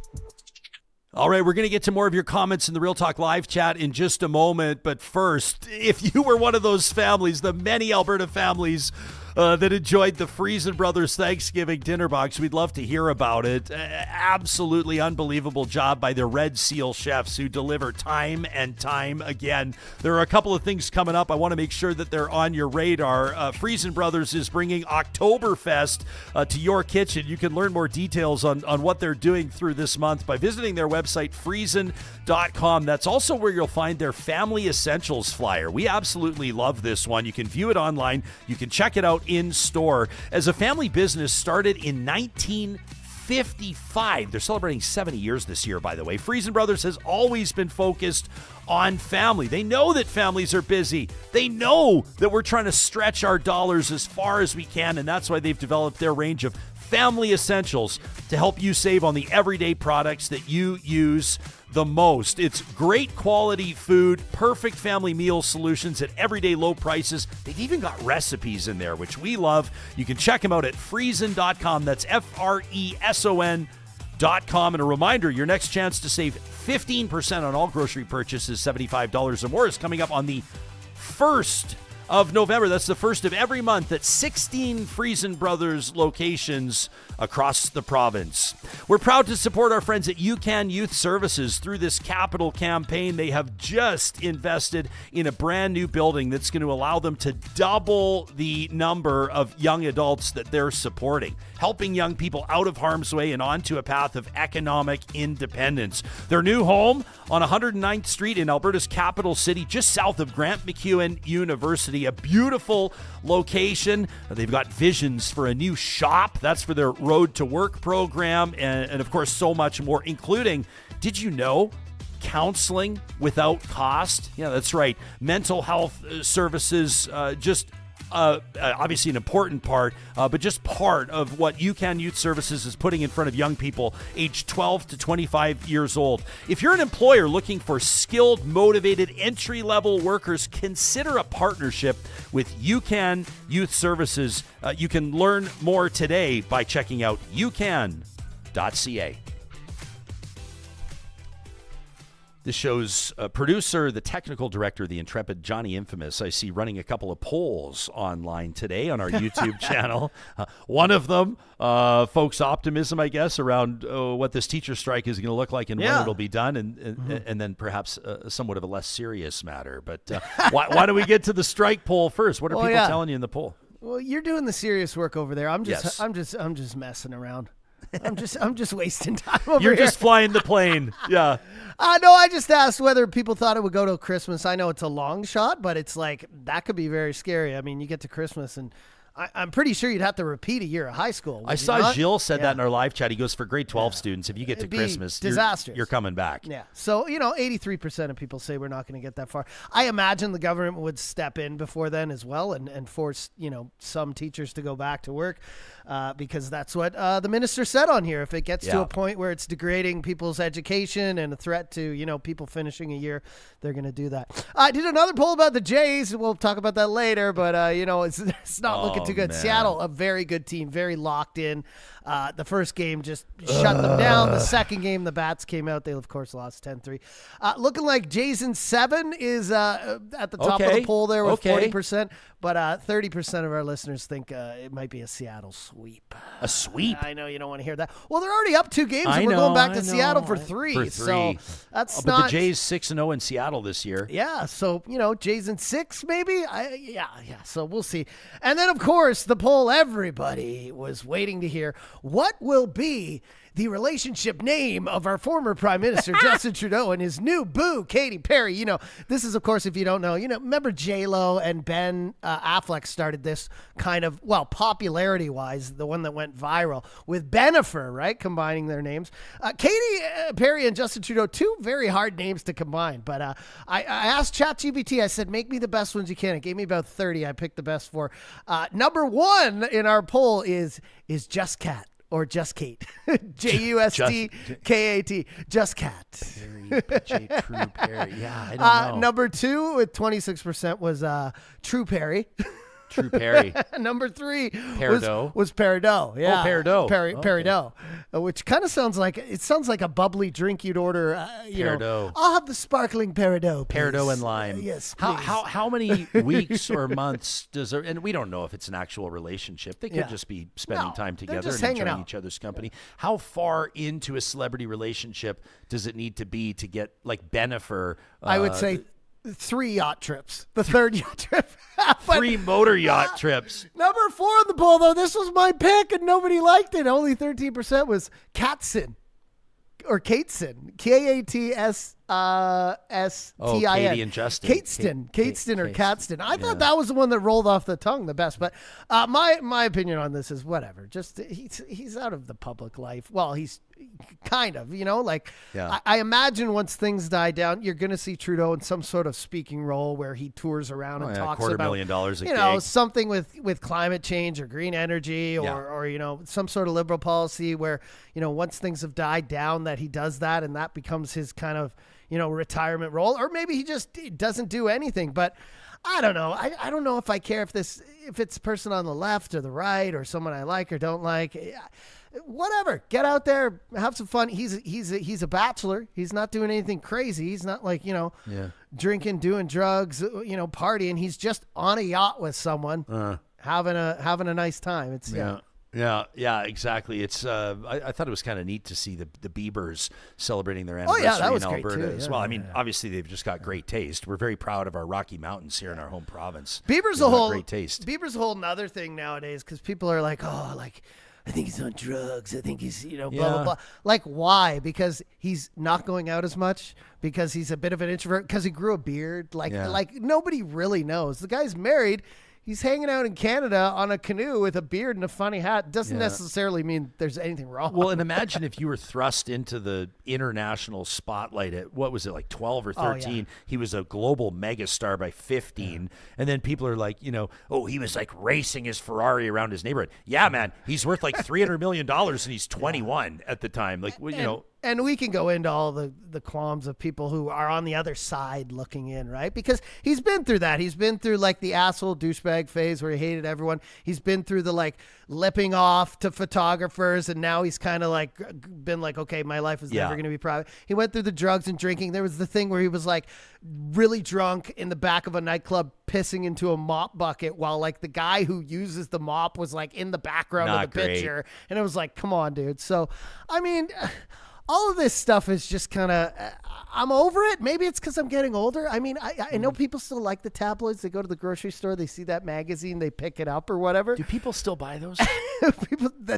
Speaker 3: All right, we're going to get to more of your comments in the Real Talk live chat in just a moment. But first, if you were one of those families, the many Alberta families that enjoyed the Friesen Brothers Thanksgiving dinner box, we'd love to hear about it. Absolutely unbelievable job by the Red Seal chefs who deliver time and time again. There are a couple of things coming up. I want to make sure that they're on your radar. Friesen Brothers is bringing Oktoberfest to your kitchen. You can learn more details on what they're doing through this month by visiting their website, friesen.com. That's also where you'll find their Family Essentials flyer. We absolutely love this one. You can view it online. You can check it out in store. As a family business started in 1955, they're celebrating 70 years this year, by the way. Friesen Brothers has always been focused on family. They know that families are busy. They know that we're trying to stretch our dollars as far as we can, and that's why they've developed their range of family essentials to help you save on the everyday products that you use the most. It's great quality food, perfect family meal solutions at everyday low prices. They've even got recipes in there, which we love. You can check them out at friesen.com. That's FRESON.com. And a reminder, your next chance to save 15% on all grocery purchases, $75 or more, is coming up on the 1st of November. That's the first of every month at 16 Friesen Brothers locations across the province. We're proud to support our friends at UCAN Youth Services through this capital campaign. They have just invested in a brand new building that's going to allow them to double the number of young adults that they're supporting, helping young people out of harm's way and onto a path of economic independence. Their new home on 109th Street in Alberta's capital city, just south of Grant MacEwan University, a beautiful location. They've got visions for a new shop. That's for their Road to Work program, and of course, so much more, including, did you know, counseling without cost? Yeah, that's right. Mental health services, obviously an important part, but just part of what UCAN Youth Services is putting in front of young people aged 12 to 25 years old. If you're an employer looking for skilled, motivated, entry-level workers, consider a partnership with UCAN Youth Services. You can learn more today by checking out ucan.ca. The show's producer, the technical director, the intrepid Johnny Infamous, I see running a couple of polls online today on our YouTube channel. One of them, folks' optimism, I guess, around what this teacher strike is going to look like and when it'll be done, and then perhaps somewhat of a less serious matter. But why don't we get to the strike poll first? What are people telling you in the poll?
Speaker 7: Well, you're doing the serious work over there. I'm just messing around. I'm just wasting time over
Speaker 3: You're
Speaker 7: here.
Speaker 3: just flying the plane. Yeah.
Speaker 7: No, I just asked whether people thought it would go to Christmas. I know it's a long shot, but it's like that could be very scary. I mean, you get to Christmas and I'm pretty sure you'd have to repeat a year of high school.
Speaker 3: I saw Gilles said that in our live chat. He goes, for grade 12 students, if you get to Christmas,
Speaker 7: disastrous.
Speaker 3: You're coming back.
Speaker 7: Yeah. So, 83% of people say we're not going to get that far. I imagine the government would step in before then as well and force, some teachers to go back to work because that's what the minister said on here. If it gets to a point where it's degrading people's education and a threat to, people finishing a year, they're going to do that. I did another poll about the Jays. We'll talk about that later, but, it's not looking too good. Man. Seattle, a very good team, very locked in. The first game just shut them down. The second game, the Bats came out. They, of course, lost 10-3. Looking like Jason 7 is at the top of the poll there with 40%, but 30% of our listeners think it might be a Seattle sweep.
Speaker 3: A sweep?
Speaker 7: I know you don't want to hear that. Well, they're already up 2 games, and we're going back to Seattle for 3. So that's
Speaker 3: not... But the Jays 6-0 in Seattle this year.
Speaker 7: Yeah, so, Jason 6 maybe? Yeah, so we'll see. And then, of course, the poll everybody was waiting to hear. What will be the relationship name of our former Prime Minister, Justin Trudeau, and his new boo, Katy Perry? This is, of course, if you don't know, remember J-Lo and Ben Affleck started this kind of, popularity-wise, the one that went viral with Bennifer, right? Combining their names. Katy Perry and Justin Trudeau, 2 very hard names to combine. But I asked ChatGPT, I said, make me the best ones you can. It gave me about 30. I picked the best 4. Number 1 in our poll is Just Cat. Or Just Kate. Justkate. Just Cat.
Speaker 3: True Perry. Yeah, I don't know.
Speaker 7: Number 2 with 26% was True Perry.
Speaker 3: True Perry.
Speaker 7: Number 3
Speaker 3: Peridot.
Speaker 7: was Peridot. Yeah.
Speaker 3: Oh, Peridot.
Speaker 7: Peridot, which kind of sounds like a bubbly drink you'd order.
Speaker 3: Peridot.
Speaker 7: I'll have the sparkling Peridot, please.
Speaker 3: Peridot and lime.
Speaker 7: Yes, please.
Speaker 3: How many weeks or months does there? And we don't know if it's an actual relationship. They could just be spending time together and enjoying each other's company. How far into a celebrity relationship does it need to be to get like Bennifer?
Speaker 7: I would say 3 yacht trips. The 3rd yacht trip.
Speaker 3: 3 motor yacht trips.
Speaker 7: Number 4 on the poll, though. This was my pick, and nobody liked it. Only 13% was Katsin. Or Kateson. Katsstin.
Speaker 3: Katie and Justin.
Speaker 7: Kateston or Catston. I thought that was the one that rolled off the tongue the best. But my opinion on this is whatever. Just he's out of the public life. Well, he's kind of, I imagine once things die down, you're going to see Trudeau in some sort of speaking role where he tours around and talks about
Speaker 3: $250,000 a gig.
Speaker 7: Something with climate change or green energy or some sort of liberal policy where, once things have died down that he does that and that becomes his kind of, retirement role, or maybe he just doesn't do anything. But I don't know. I don't know if I care if it's a person on the left or the right or someone I like or don't like. whatever. Get out there, have some fun. He's a bachelor. He's not doing anything crazy. He's not like, drinking, doing drugs, partying. He's just on a yacht with someone, having a nice time. It's
Speaker 3: Yeah, exactly. It's I thought it was kind of neat to see the Biebers celebrating their anniversary
Speaker 7: that was
Speaker 3: in
Speaker 7: great
Speaker 3: Alberta
Speaker 7: too.
Speaker 3: as
Speaker 7: Yeah,
Speaker 3: well. I mean, obviously they've just got great taste. We're very proud of our Rocky Mountains here in our home province.
Speaker 7: Bieber's
Speaker 3: They've
Speaker 7: a
Speaker 3: got
Speaker 7: whole
Speaker 3: great taste.
Speaker 7: Bieber's a whole nother thing nowadays because people are like, oh, like I think he's on drugs. I think he's blah blah blah. Like why? Because he's not going out as much. Because he's a bit of an introvert. Because he grew a beard. Like nobody really knows. The guy's married. He's hanging out in Canada on a canoe with a beard and a funny hat. Doesn't necessarily mean there's anything wrong.
Speaker 3: Well, and imagine if you were thrust into the international spotlight at, what was it, like 12 or 13? Yeah. He was a global megastar by 15. Yeah. And then people are like, he was like racing his Ferrari around his neighborhood. Yeah, man, he's worth like $300 million and he's 21 at the time. Like,
Speaker 7: And we can go into all the qualms of people who are on the other side looking in, right? Because he's been through that. He's been through like the asshole douchebag phase where he hated everyone. He's been through the like lipping off to photographers, and now he's kind of like been like, okay, my life is never going to be private. He went through the drugs and drinking. There was the thing where he was like really drunk in the back of a nightclub pissing into a mop bucket while like the guy who uses the mop was like in the background of the picture. And it was like, come on, dude. So, I mean... all of this stuff is just kind of, I'm over it. Maybe it's because I'm getting older. I mean, I know people still like the tabloids. They go to the grocery store, they see that magazine, they pick it up or whatever.
Speaker 3: Do people still buy those?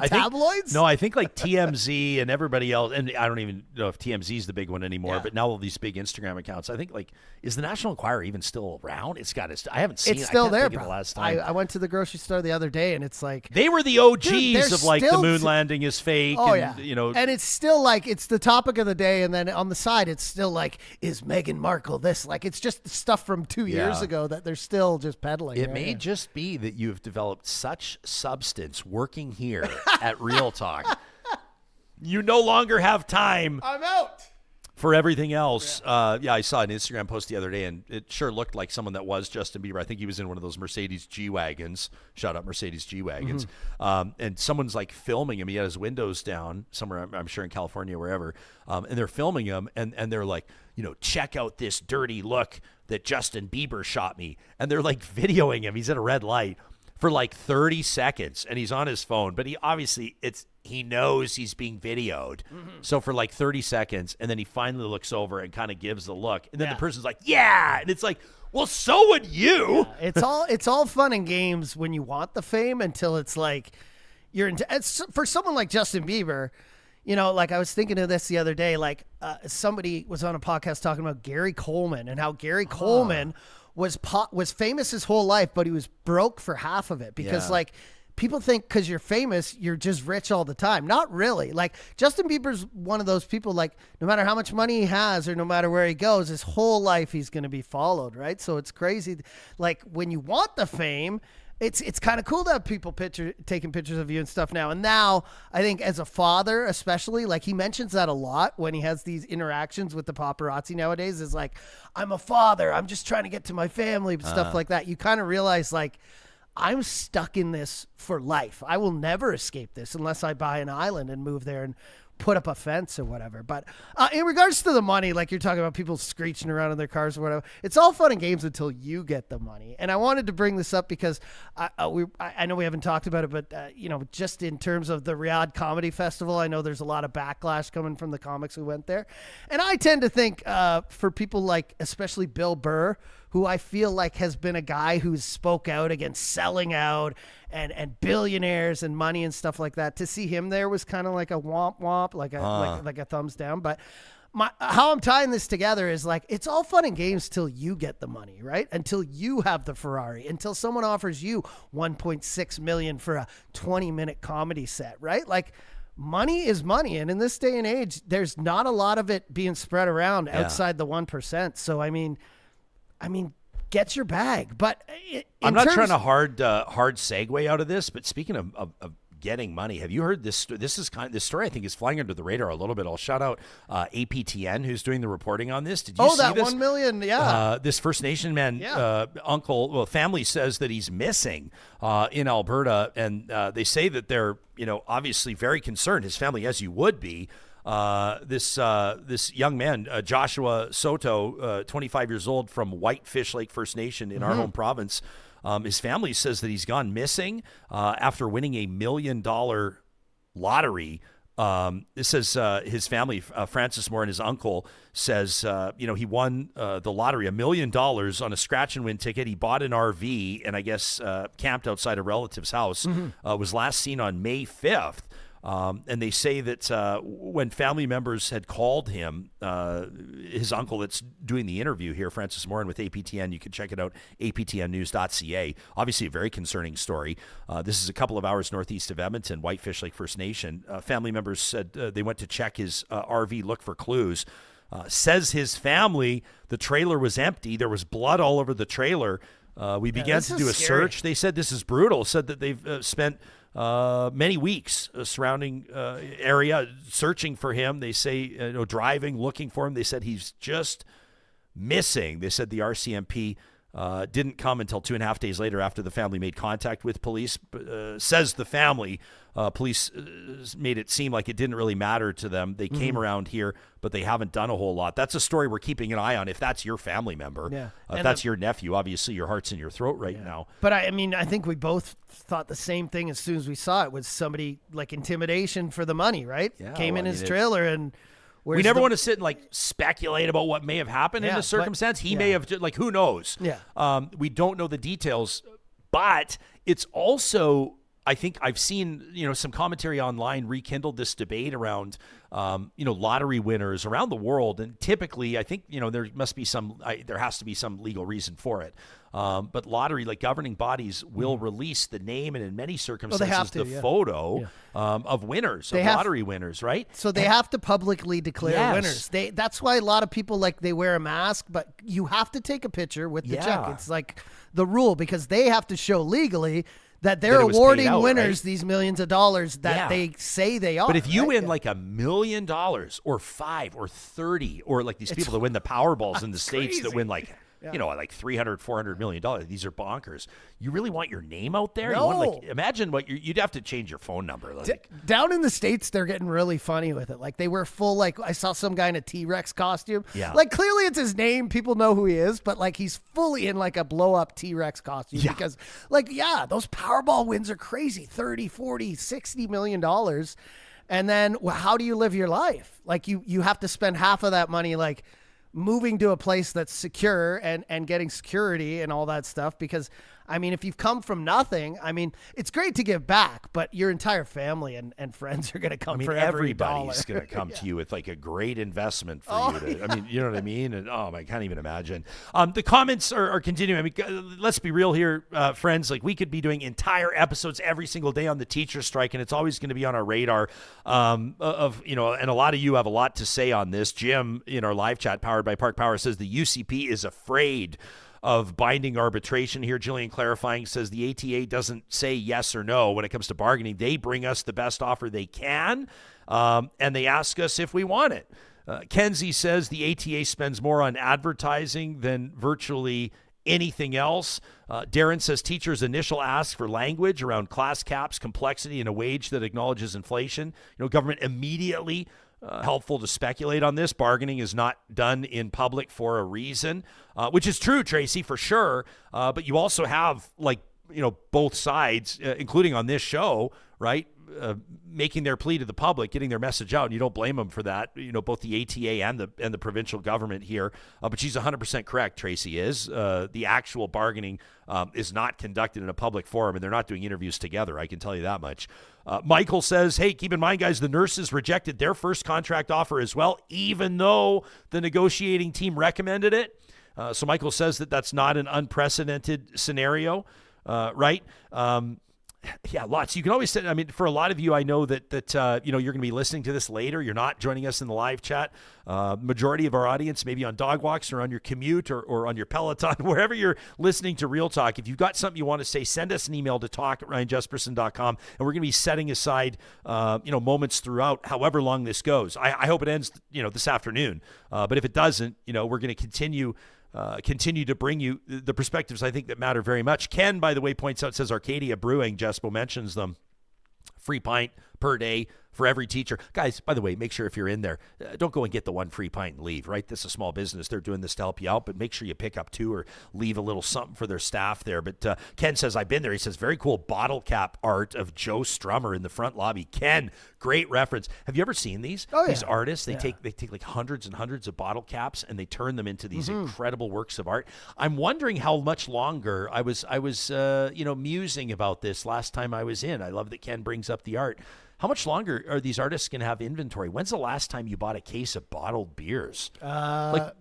Speaker 7: Tabloids?
Speaker 3: No, I think like TMZ and everybody else, and I don't even know if TMZ is the big one anymore, but now all these big Instagram accounts, I think like, is the National Enquirer even still around? It's got to, I haven't seen it.
Speaker 7: It's still there,
Speaker 3: bro.
Speaker 7: bro.
Speaker 3: The last time.
Speaker 7: I went to the grocery store the other day and it's like.
Speaker 3: They were the OGs
Speaker 7: dude,
Speaker 3: of like the moon landing is fake.
Speaker 7: Oh,
Speaker 3: and,
Speaker 7: yeah. And it's still like, it's the topic of the day. And then on the side, it's still like, is Meghan Markle this? Like, it's just stuff from 2 years ago that they're still just peddling.
Speaker 3: It may just be that you've developed such substance working here at Real Talk. You no longer have time.
Speaker 7: I'm out.
Speaker 3: For everything else. I saw an Instagram post the other day, and it sure looked like someone that was Justin Bieber. I think he was in one of those Mercedes G-Wagons. Shout out Mercedes G-Wagons. And someone's like filming him. He had his windows down somewhere, I'm sure in California, wherever. And they're filming him, and they're like, check out this dirty look that Justin Bieber shot me. And they're like videoing him. He's at a red light for like 30 seconds, and he's on his phone. But he obviously, he knows he's being videoed. So for like 30 seconds, and then he finally looks over and kind of gives the look. And then the person's like, yeah. And it's like, well, so would you.
Speaker 7: Yeah, it's all fun and games when you want the fame until it's like it's for someone like Justin Bieber, like I was thinking of this the other day, like somebody was on a podcast talking about Gary Coleman and how Gary Coleman was famous his whole life, but he was broke for half of it because like people think because you're famous, you're just rich all the time. Not really. Like Justin Bieber's one of those people, like no matter how much money he has or no matter where he goes, his whole life he's going to be followed, right? So it's crazy. Like when you want the fame, it's kind of cool to have people taking pictures of you and stuff now. And now I think as a father, especially, like he mentions that a lot when he has these interactions with the paparazzi nowadays is like, I'm a father. I'm just trying to get to my family, stuff like that. You kind of realize like, I'm stuck in this for life. I will never escape this unless I buy an island and move there and put up a fence or whatever. But in regards to the money, like you're talking about people screeching around in their cars or whatever, it's all fun and games until you get the money. And I wanted to bring this up because I know we haven't talked about it, but just in terms of the Riyadh Comedy Festival, I know there's a lot of backlash coming from the comics who went there. And I tend to think for people like especially Bill Burr, who I feel like has been a guy who's spoke out against selling out and billionaires and money and stuff like that. To see him there was kind of like a womp womp, like a thumbs down. But how I'm tying this together is like, it's all fun and games till you get the money, right? Until you have the Ferrari, until someone offers you $1.6 million for a 20-minute comedy set, right? Like money is money. And in this day and age, there's not a lot of it being spread around outside the 1%. So, I mean, get your bag. But
Speaker 3: I'm not trying to hard segue out of this, but speaking of getting money. Have you heard this? This story I think is flying under the radar a little bit. I'll shout out APTN, who's doing the reporting on this. Did you see
Speaker 7: that
Speaker 3: this?
Speaker 7: 1 million? Yeah.
Speaker 3: This First Nation man, family says that he's missing in Alberta, and they say that they're, obviously very concerned. His family, as you would be. This young man, Joshua Soto, 25 years old, from Whitefish Lake First Nation in our home province. His family says that he's gone missing after winning $1 million lottery. This says his family, Francis Moore and his uncle, says he won the lottery, $1 million on a scratch and win ticket. He bought an RV and I guess camped outside a relative's house. Was last seen on May 5th. And they say that when family members had called him, his uncle that's doing the interview here, Francis Moran with APTN, you can check it out, aptnnews.ca. Obviously a very concerning story. This is a couple of hours northeast of Edmonton, Whitefish Lake First Nation. Family members said they went to check his RV, look for clues. Says his family, the trailer was empty. There was blood all over the trailer. We began to do a search. They said this is brutal. Said that they've spent many weeks surrounding area searching for him. They say driving, looking for him. They said he's just missing. They said the RCMP didn't come until 2.5 days later after the family made contact with police. Says the family, police made it seem like it didn't really matter to them. They came around here, but they haven't done a whole lot. That's a story we're keeping an eye on. If that's your family member, if that's your nephew, obviously your heart's in your throat right now.
Speaker 7: But I think we both thought the same thing as soon as we saw it, was somebody like intimidation for the money, right? Came in his trailer and...
Speaker 3: We never want to sit and speculate about what may have happened in this circumstance. He may have, who knows?
Speaker 7: Yeah.
Speaker 3: We don't know the details, but it's also, I think I've seen, some commentary online rekindled this debate around, lottery winners around the world. And typically, I think, there has to be some legal reason for it. But lottery, governing bodies will release the name and in many circumstances photo of winners, lottery winners, right?
Speaker 7: So they have to publicly declare winners. That's why a lot of people they wear a mask, but you have to take a picture with the check. It's like the rule, because they have to show legally that they're awarding winners these millions of dollars that they say they are.
Speaker 3: But if you win $1 million or 5 or 30, or these people that win the Powerballs in the States that win $300, $400 million. These are bonkers. You really want your name out there?
Speaker 7: No.
Speaker 3: You want, imagine what you'd have to change your phone number.
Speaker 7: Down in the States, they're getting really funny with it. They were full, I saw some guy in a T-Rex costume.
Speaker 3: Yeah.
Speaker 7: Clearly it's his name. People know who he is, but he's fully in a blow-up T-Rex costume because, those Powerball wins are crazy. 30, 40, $60 million. And then how do you live your life? You have to spend half of that money, moving to a place that's secure and getting security and all that stuff. Because if you've come from nothing, it's great to give back, but your entire family and friends are going to come for every dollar.
Speaker 3: Everybody's going to come to you with a great investment for you to, you know what I mean? And I can't even imagine. The comments are continuing. Let's be real here, friends. We could be doing entire episodes every single day on the teacher strike, and it's always going to be on our radar and a lot of you have a lot to say on this. Jim in our live chat powered by Park Power says the UCP is afraid of binding arbitration here. Jillian clarifying says the ATA doesn't say yes or no when it comes to bargaining. They bring us the best offer they can, and they ask us if we want it. Kenzie says the ATA spends more on advertising than virtually anything else. Darren says teachers' initial ask for language around class caps, complexity, and a wage that acknowledges inflation. Government immediately helpful to speculate on this. Bargaining is not done in public for a reason, which is true, Tracy, for sure. But you also have both sides, including on this show, right? Making their plea to the public, getting their message out, and you don't blame them for that. Both the ATA and the provincial government here. But she's 100% correct. Tracy is the actual bargaining is not conducted in a public forum, and they're not doing interviews together. I can tell you that much. Michael says, "Hey, keep in mind, guys, the nurses rejected their first contract offer as well, even though the negotiating team recommended it." So Michael says that that's not an unprecedented scenario, right? Yeah, lots. You can always send. I mean, for a lot of you, I know that you're going to be listening to this later. You're not joining us in the live chat. Majority of our audience, maybe on dog walks or on your commute or on your Peloton, wherever you're listening to Real Talk. If you've got something you want to say, send us an email to talk@ryanjespersen.com, and we're going to be setting aside moments throughout, however long this goes. I hope it ends this afternoon, but if it doesn't, we're going to continue to bring you the perspectives I think that matter very much. Ken, by the way, points out, says Arcadia Brewing, Jespo mentions them. Free pint per day for every teacher. Guys, by the way, make sure if you're in there, don't go and get the one free pint and leave, right? This is a small business. They're doing this to help you out, but make sure you pick up 2 or leave a little something for their staff there. But Ken says, I've been there. He says, very cool bottle cap art of Joe Strummer in the front lobby. Ken, great reference. Have you ever seen these?
Speaker 7: Oh, yeah.
Speaker 3: These artists, they take like hundreds and hundreds of bottle caps and they turn them into these incredible works of art. I'm wondering how much longer. I was musing about this last time I was in. I love that Ken brings up the art. How much longer are these artists going to have inventory? When's the last time you bought a case of bottled beers? Was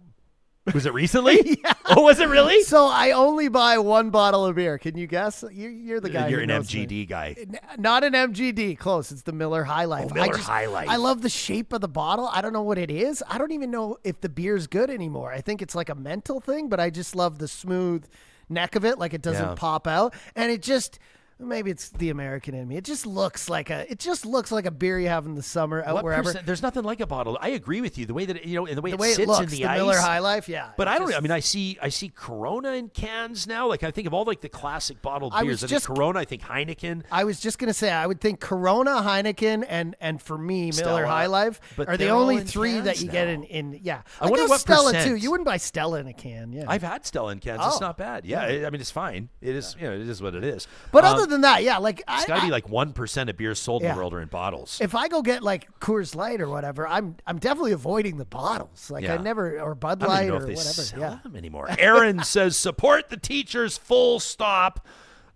Speaker 3: it recently?
Speaker 7: Yeah.
Speaker 3: Oh, was it really?
Speaker 7: So I only buy 1 bottle of beer. Can you guess? You're the guy.
Speaker 3: You're
Speaker 7: who
Speaker 3: an
Speaker 7: knows
Speaker 3: MGD
Speaker 7: me.
Speaker 3: guy.
Speaker 7: Not an MGD. Close. It's the Miller High Life.
Speaker 3: Oh, Miller High Life.
Speaker 7: I love the shape of the bottle. I don't know what it is. I don't even know if the beer's good anymore. I think it's like a mental thing, but I just love the smooth neck of it. Like it doesn't pop out. And it just... Maybe it's the American in me. It just looks like a beer you have in the summer out wherever.
Speaker 3: There's nothing like a bottle. I agree with you. The way that and the way it
Speaker 7: it
Speaker 3: sits
Speaker 7: looks,
Speaker 3: in the
Speaker 7: the
Speaker 3: ice.
Speaker 7: Miller High Life, yeah.
Speaker 3: But I don't. I mean, I see Corona in cans now. Like I think of all like the classic bottled beers. I think Corona. I think Heineken.
Speaker 7: I was just gonna say I would think Corona, Heineken, and for me
Speaker 3: Stella,
Speaker 7: Miller High Life are the only 3 that you get in. Yeah,
Speaker 3: I wonder what
Speaker 7: Stella
Speaker 3: percent.
Speaker 7: too. You wouldn't buy Stella in a can. Yeah,
Speaker 3: I've had Stella in cans. It's not bad. Yeah, I mean it's fine. It is. It is what it is.
Speaker 7: But other than that, yeah, like
Speaker 3: it's got to be like 1% of beers sold in the world are in bottles.
Speaker 7: If I go get like Coors Light or whatever, I'm definitely avoiding the bottles. Like I never, or Bud Light or whatever.
Speaker 3: Sell them anymore. Aaron says support the teachers. Full stop.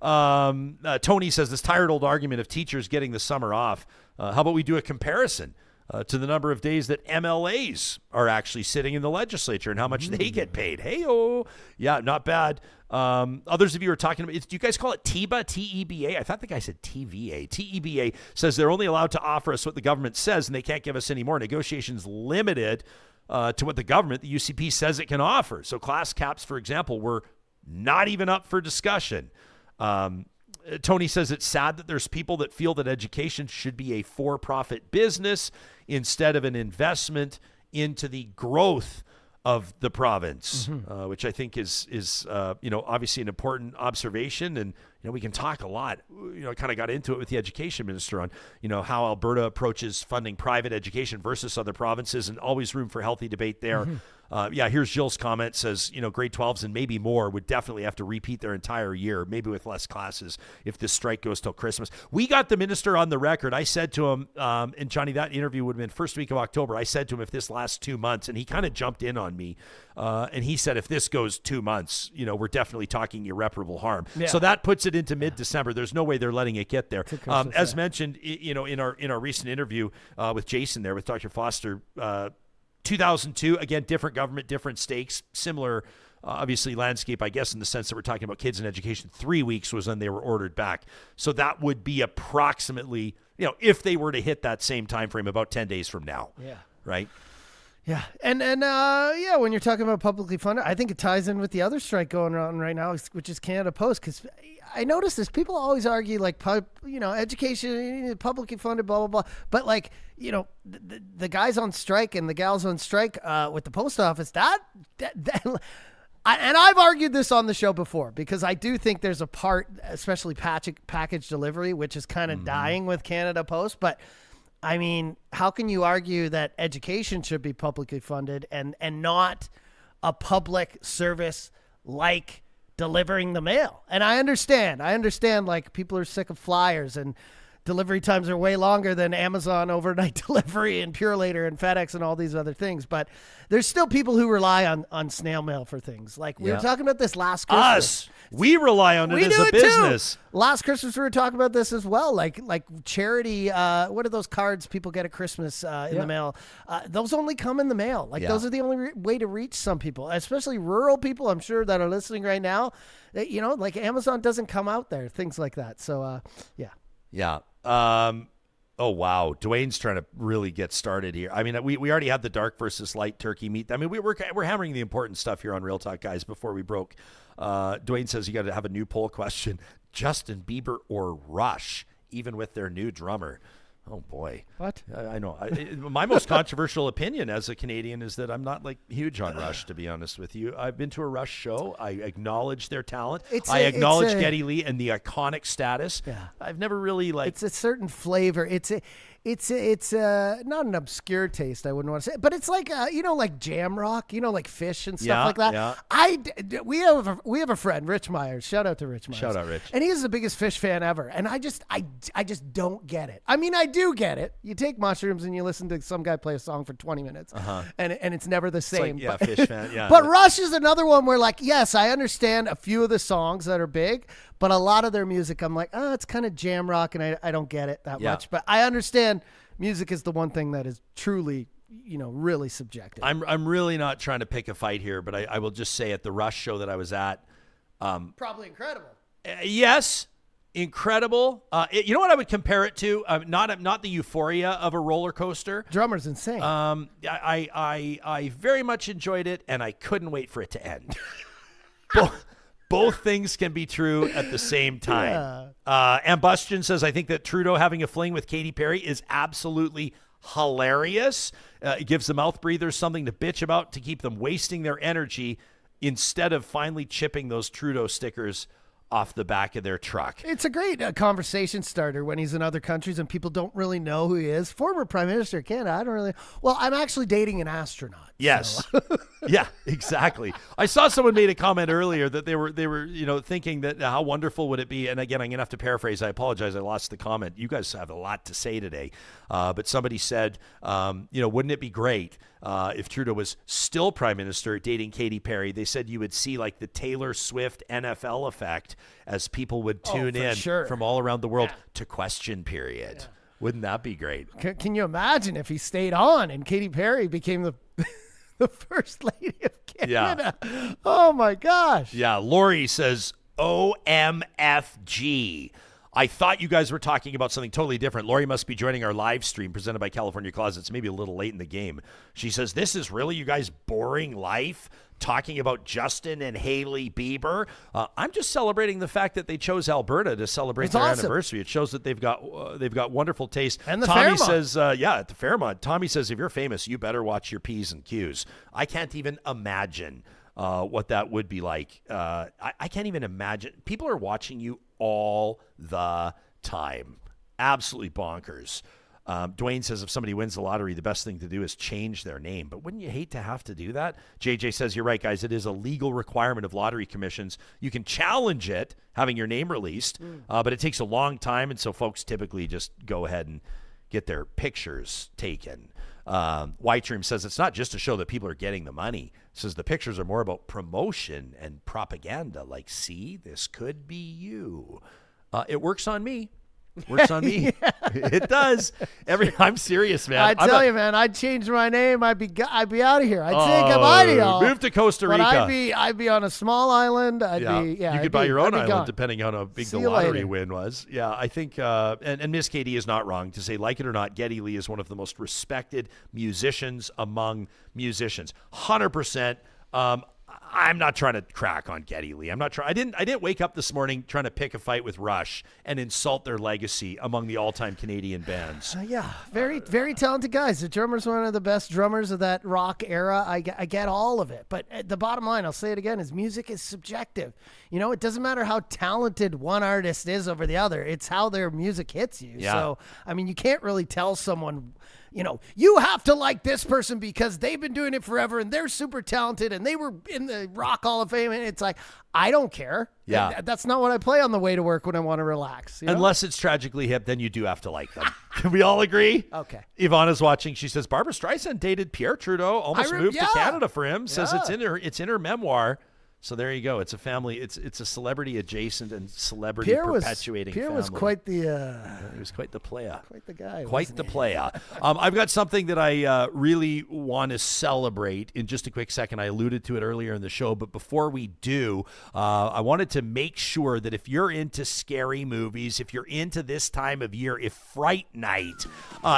Speaker 3: Tony says this tired old argument of teachers getting the summer off. How about we do a comparison to the number of days that MLAs are actually sitting in the legislature and how much they get paid? Hey-oh. Yeah, not bad. Others of you are talking about, do you guys call it TEBA, T-E-B-A? I thought the guy said TVA. TEBA says they're only allowed to offer us what the government says and they can't give us any more. Negotiations limited to what the government, the UCP, says it can offer. So class caps, for example, were not even up for discussion. Tony says it's sad that there's people that feel that education should be a for-profit business instead of an investment into the growth of the province, which I think is obviously an important observation. And, we can talk a lot, I kind of got into it with the education minister on, how Alberta approaches funding private education versus other provinces, and always room for healthy debate there. Here's Jill's comment, says, grade 12s and maybe more would definitely have to repeat their entire year, maybe with less classes if this strike goes till Christmas. We got the minister on the record. I said to him, and Johnny, that interview would have been first week of October. I said to him, if this lasts 2 months, and he kind of jumped in on me, and he said, if this goes 2 months, we're definitely talking irreparable harm. Yeah. So that puts it into mid-December. There's no way they're letting it get there. As mentioned, in our recent interview with Jason there, with Dr. Foster, 2002, again, different government, different stakes, similar, obviously, landscape, I guess, in the sense that we're talking about kids in education. 3 weeks was when they were ordered back. So that would be approximately, if they were to hit that same time frame, about 10 days from now. Yeah. Right?
Speaker 7: Yeah. And when you're talking about publicly funded, I think it ties in with the other strike going on right now, which is Canada Post, because I notice this. People always argue like, education, publicly funded, blah, blah, blah. But like, the guys on strike and the gals on strike with the post office, and I've argued this on the show before, because I do think there's a part, especially package delivery, which is kind of dying with Canada Post. But I mean, how can you argue that education should be publicly funded and not a public service like delivering the mail? And I understand like people are sick of flyers and delivery times are way longer than Amazon overnight delivery and Purelator and FedEx and all these other things. But there's still people who rely on snail mail for things. Like we were talking about this last Christmas.
Speaker 3: Us. We rely on it as a business.
Speaker 7: Too. Last Christmas we were talking about this as well. Like charity. What are those cards people get at Christmas in the mail? Those only come in the mail. Like those are the only way to reach some people, especially rural people. I'm sure that are listening right now. You know, like Amazon doesn't come out there. Things like that. So yeah.
Speaker 3: Yeah. Oh, wow. Dwayne's trying to really get started here. I mean, we already had the dark versus light turkey meat. I mean, we're hammering the important stuff here on Real Talk, guys, before we broke. Dwayne says you got to have a new poll question. Justin Bieber or Rush, even with their new drummer. Oh, boy.
Speaker 7: What?
Speaker 3: I know. My most controversial opinion as a Canadian is that I'm not like huge on Rush, to be honest with you. I've been to a Rush show. I acknowledge their talent. I acknowledge Geddy Lee and the iconic status.
Speaker 7: Yeah.
Speaker 3: I've never really like.
Speaker 7: It's a certain flavor. It's not an obscure taste, I wouldn't want to say, but it's like you know, like jam rock, you know, like fish and stuff like that.
Speaker 3: Yeah.
Speaker 7: We have a friend, Rich Myers. Shout out to Rich Myers.
Speaker 3: Shout out, Rich.
Speaker 7: And he is the biggest fish fan ever. And I just don't get it. I mean, I do get it. You take mushrooms and you listen to some guy play a song for 20 minutes, and it's never the same.
Speaker 3: Like, fish fan. Yeah.
Speaker 7: But Rush is another one where, like, yes, I understand a few of the songs that are big, but a lot of their music, I'm like, it's kind of jam rock, and I don't get it that much. But I understand music is the one thing that is truly, you know, really subjective.
Speaker 3: I'm really not trying to pick a fight here, but I will just say at the Rush show that I was at,
Speaker 7: probably incredible.
Speaker 3: Yes, incredible. You know what I would compare it to? Not the euphoria of a roller coaster.
Speaker 7: Drummer's insane.
Speaker 3: I very much enjoyed it, and I couldn't wait for it to end. Both things can be true at the same time. Ambustion says, I think that Trudeau having a fling with Katy Perry is absolutely hilarious. It gives the mouth breathers something to bitch about to keep them wasting their energy instead of finally chipping those Trudeau stickers off the back of their truck.
Speaker 7: It's a great conversation starter when he's in other countries and people don't really know who he is. Former Prime Minister of Canada, I don't really. Well, I'm actually dating an astronaut.
Speaker 3: Yes.
Speaker 7: So.
Speaker 3: Yeah, exactly. I saw someone made a comment earlier that they were, you know, thinking that how wonderful would it be. And again, I'm going to have to paraphrase. I apologize. I lost the comment. You guys have a lot to say today. But somebody said, you know, wouldn't it be great if Trudeau was still prime minister dating Katy Perry? They said you would see like the Taylor Swift NFL effect as people would tune in from all around the world to Question Period. Yeah. Wouldn't that be great?
Speaker 7: Can you imagine if he stayed on and Katy Perry became the first lady of Canada? Yeah. Oh my gosh.
Speaker 3: Yeah. Lori says, OMFG. I thought you guys were talking about something totally different. Lori must be joining our live stream presented by California Closets, maybe a little late in the game. She says, this is really you guys' boring life, talking about Justin and Hailey Bieber. I'm just celebrating the fact that they chose Alberta to celebrate their anniversary. It shows that they've got wonderful taste.
Speaker 7: And the
Speaker 3: Tommy
Speaker 7: Fairmont.
Speaker 3: says, at the Fairmont. Tommy says, if you're famous, you better watch your P's and Q's. I can't even imagine what that would be like. I can't even imagine. People are watching you all the time. Absolutely bonkers. Dwayne says if somebody wins the lottery, the best thing to do is change their name. But wouldn't you hate to have to do that? JJ says, you're right, guys. It is a legal requirement of lottery commissions. You can challenge it, having your name released, but it takes a long time. And so folks typically just go ahead and get their pictures taken. White says it's not just to show that people are getting the money. It says the pictures are more about promotion and propaganda. Like, see, this could be you. It works on me. Works on me. It does. I'm serious, man.
Speaker 7: I tell you, man, I'd change my name. I'd be out of here. I'd say goodbye to y'all.
Speaker 3: Move to Costa Rica.
Speaker 7: But I'd be on a small island.
Speaker 3: You could buy your own island depending on how big the lottery win was. Yeah, I think, and Miss Katie is not wrong to say, like it or not, Geddy Lee is one of the most respected musicians among musicians. 100%. I'm not trying to crack on Geddy Lee. I'm not trying. I didn't wake up this morning trying to pick a fight with Rush and insult their legacy among the all-time Canadian bands.
Speaker 7: Yeah, very, very talented guys. The drummer's one of the best drummers of that rock era. I get all of it. But the bottom line, I'll say it again, is music is subjective. You know, it doesn't matter how talented one artist is over the other. It's how their music hits you.
Speaker 3: Yeah.
Speaker 7: So, I mean, you can't really tell someone, you know, you have to like this person because they've been doing it forever and they're super talented and they were in the Rock Hall of Fame. And it's like, I don't care.
Speaker 3: Yeah.
Speaker 7: That's not what I play on the way to work when I want to relax. You know?
Speaker 3: Unless it's tragically hip, then you do have to like them. Can we all agree?
Speaker 7: Okay.
Speaker 3: Ivana's watching. She says Barbara Streisand dated Pierre Trudeau, almost moved to Canada for him. Says it's in her memoir. So there you go. It's a family. It's a celebrity adjacent and celebrity perpetuating
Speaker 7: Pierre
Speaker 3: family.
Speaker 7: was quite the.
Speaker 3: He was quite the player.
Speaker 7: Quite the guy.
Speaker 3: Quite the player. I've got something that I really want to celebrate in just a quick second. I alluded to it earlier in the show, but before we do, I wanted to make sure that if you're into scary movies, if you're into this time of year, if Fright Night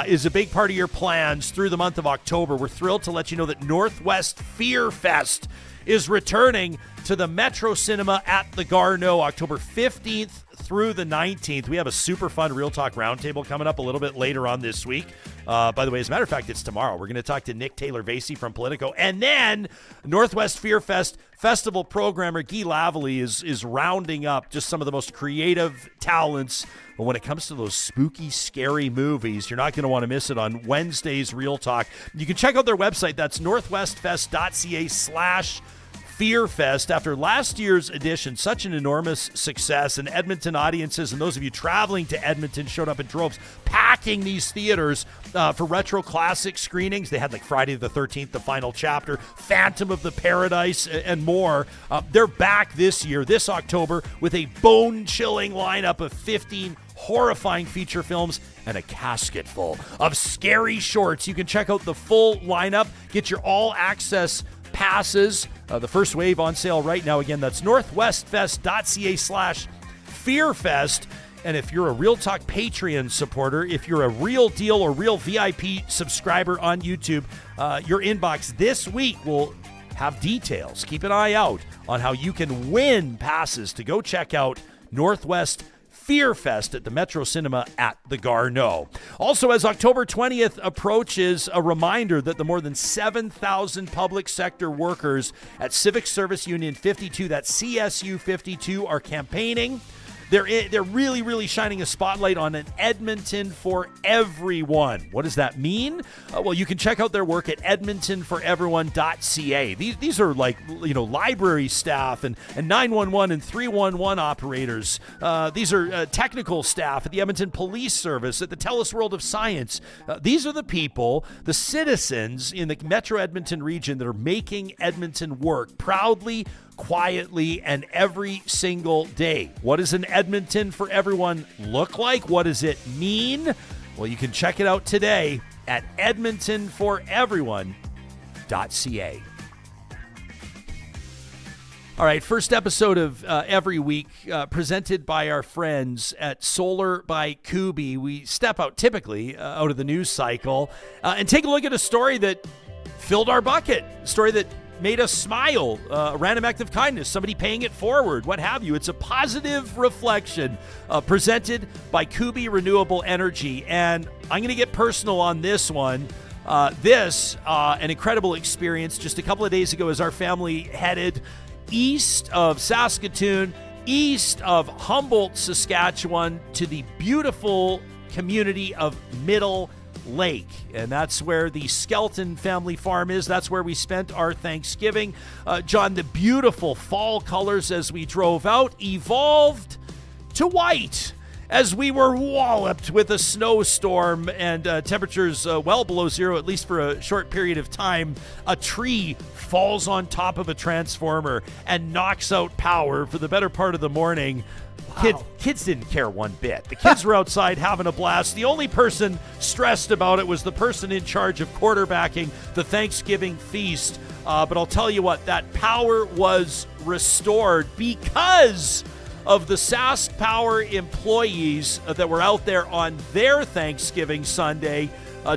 Speaker 3: is a big part of your plans through the month of October, we're thrilled to let you know that Northwest Fear Fest is returning to the Metro Cinema at the Garneau, October 15th through the 19th. We have a super fun Real Talk Roundtable coming up a little bit later on this week. By the way, as a matter of fact, it's tomorrow. We're going to talk to Nick Taylor-Vasey from Politico. And then Northwest Fear Fest festival programmer Guy Lavallee is rounding up just some of the most creative talents. But when it comes to those spooky, scary movies, you're not going to want to miss it on Wednesday's Real Talk. You can check out their website. That's northwestfest.ca/FearFest. After last year's edition, such an enormous success, and Edmonton audiences and those of you traveling to Edmonton showed up in droves, packing these theaters for retro classic screenings. They had like Friday the 13th, The Final Chapter, Phantom of the Paradise, and more. They're back this year, this October, with a bone-chilling lineup of 15 horrifying feature films and a casket full of scary shorts. You can check out the full lineup, get your all-access passes. The first wave on sale right now. Again, that's northwestfest.ca/FearFest. And if you're a Real Talk Patreon supporter, if you're a Real Deal or Real VIP subscriber on YouTube, your inbox this week will have details. Keep an eye out on how you can win passes to go check out Northwest Fear Fest at the Metro Cinema at the Garneau. Also, as October 20th approaches, a reminder that the more than 7,000 public sector workers at Civic Service Union 52, that's CSU 52, are campaigning. They're really, really shining a spotlight on an Edmonton for everyone. What does that mean? Well, you can check out their work at edmontonforeveryone.ca. These are like, library staff and 911 and 311 operators. These are technical staff at the Edmonton Police Service, at the TELUS World of Science. These are the people, the citizens in the Metro Edmonton region that are making Edmonton work proudly, quietly, and every single day. What does an Edmonton for everyone look like? What does it mean? Well, you can check it out today at edmontonforeveryone.ca. All right, first episode of every week presented by our friends at Solar by Kubi. We step out typically out of the news cycle and take a look at a story that filled our bucket, a story that made us smile, a random act of kindness, somebody paying it forward, what have you. It's a positive reflection presented by Kubi Renewable Energy. And I'm going to get personal on this one. An incredible experience just a couple of days ago as our family headed east of Saskatoon, east of Humboldt, Saskatchewan, to the beautiful community of Middle Lake. And that's where the Skelton family farm is. That's where we spent our Thanksgiving. John, the beautiful fall colors as we drove out evolved to white as we were walloped with a snowstorm and temperatures well below zero, at least for a short period of time. A tree falls on top of a transformer and knocks out power for the better part of the morning. Kids didn't care one bit. The kids were outside having a blast. The only person stressed about it was the person in charge of quarterbacking the Thanksgiving feast. But I'll tell you what, that power was restored because of the Sask Power employees that were out there on their Thanksgiving Sunday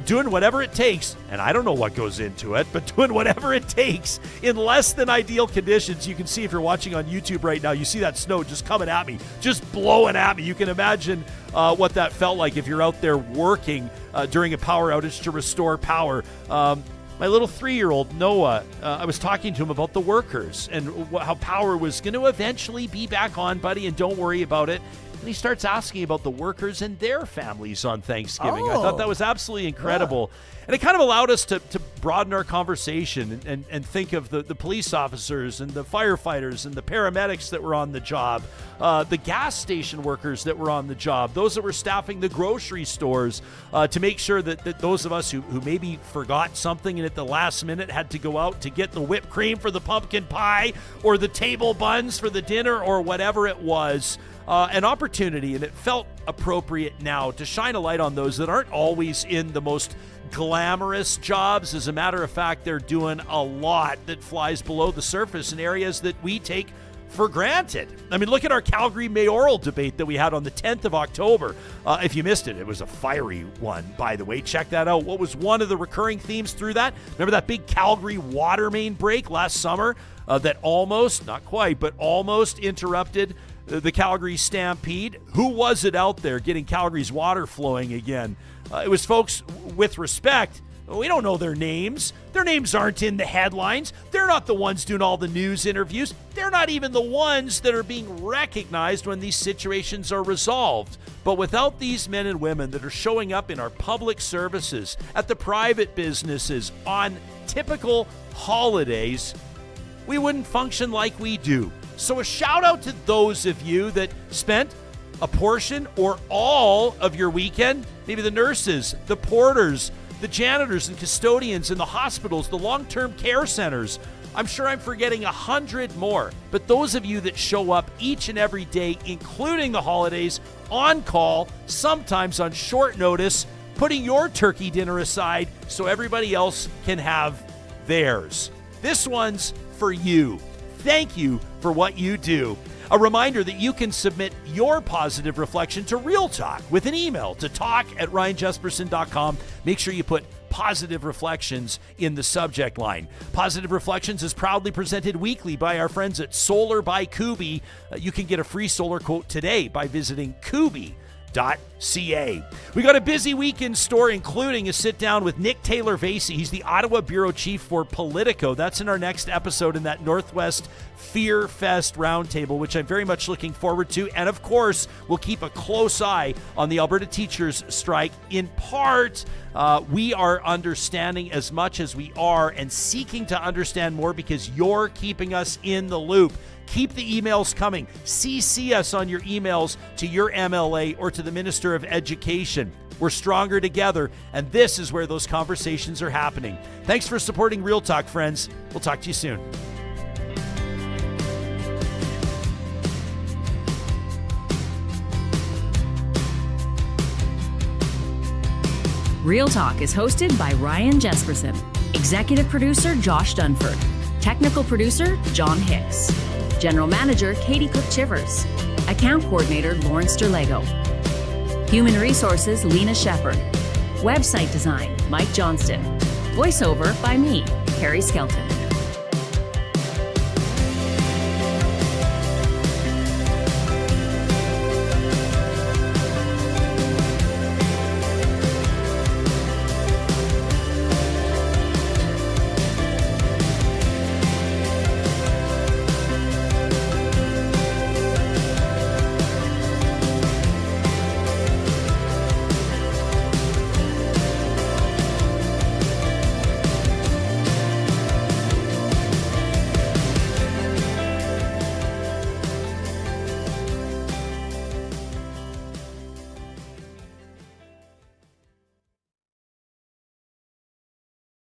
Speaker 3: doing whatever it takes, and I don't know what goes into it, but doing whatever it takes in less than ideal conditions. You can see if you're watching on YouTube right now, you see that snow just coming at me, just blowing at me. You can imagine what that felt like if you're out there working during a power outage to restore power. My little 3-year-old, Noah, I was talking to him about the workers and how power was going to eventually be back on, buddy, and don't worry about it. And he starts asking about the workers and their families on Thanksgiving. I thought that was absolutely incredible. Yeah. And it kind of allowed us to broaden our conversation and think of the police officers and the firefighters and the paramedics that were on the job, the gas station workers that were on the job, those that were staffing the grocery stores, to make sure that those of us who maybe forgot something and at the last minute had to go out to get the whipped cream for the pumpkin pie or the table buns for the dinner or whatever it was, an opportunity, and it felt appropriate now to shine a light on those that aren't always in the most glamorous jobs. As a matter of fact, they're doing a lot that flies below the surface in areas that we take for granted. I mean, look at our Calgary mayoral debate that we had on the 10th of October. If you missed it, it was a fiery one, by the way. Check that out. What was one of the recurring themes through that? Remember that big Calgary water main break last summer that almost, not quite, but almost interrupted the Calgary Stampede? Who was it out there getting Calgary's water flowing again? It was folks with respect. We don't know their names. Their names aren't in the headlines. They're not the ones doing all the news interviews. They're not even the ones that are being recognized when these situations are resolved. But without these men and women that are showing up in our public services, at the private businesses, on typical holidays, we wouldn't function like we do. So a shout out to those of you that spent a portion or all of your weekend, maybe the nurses, the porters, the janitors and custodians in the hospitals, the long-term care centers. I'm sure I'm forgetting 100 more. But those of you that show up each and every day, including the holidays, on call, sometimes on short notice, putting your turkey dinner aside so everybody else can have theirs. This one's for you. Thank you for what you do. A reminder that you can submit your positive reflection to Real Talk with an email to talk@ryanjespersen.com. Make sure you put positive reflections in the subject line. Positive Reflections is proudly presented weekly by our friends at Solar by Kubi. You can get a free solar quote today by visiting Kubi.ca. We got a busy week in store, including a sit down with Nick Taylor-Vasey. He's the Ottawa Bureau Chief for Politico. That's in our next episode in that Northwest Fear Fest roundtable, which I'm very much looking forward to. And of course, we'll keep a close eye on the Alberta teachers strike. In part, we are understanding as much as we are and seeking to understand more because you're keeping us in the loop. Keep the emails coming. CC us on your emails to your MLA or to the Minister of Education. We're stronger together, and this is where those conversations are happening. Thanks for supporting Real Talk, friends. We'll talk to you soon.
Speaker 2: Real Talk is hosted by Ryan Jespersen. Executive producer Josh Dunford. Technical producer John Hicks. General Manager Katie Cook-Chivers. Account Coordinator Lawrence Derlego. Human Resources Lena Shepard. Website Design Mike Johnston. Voiceover by me, Carrie Skelton.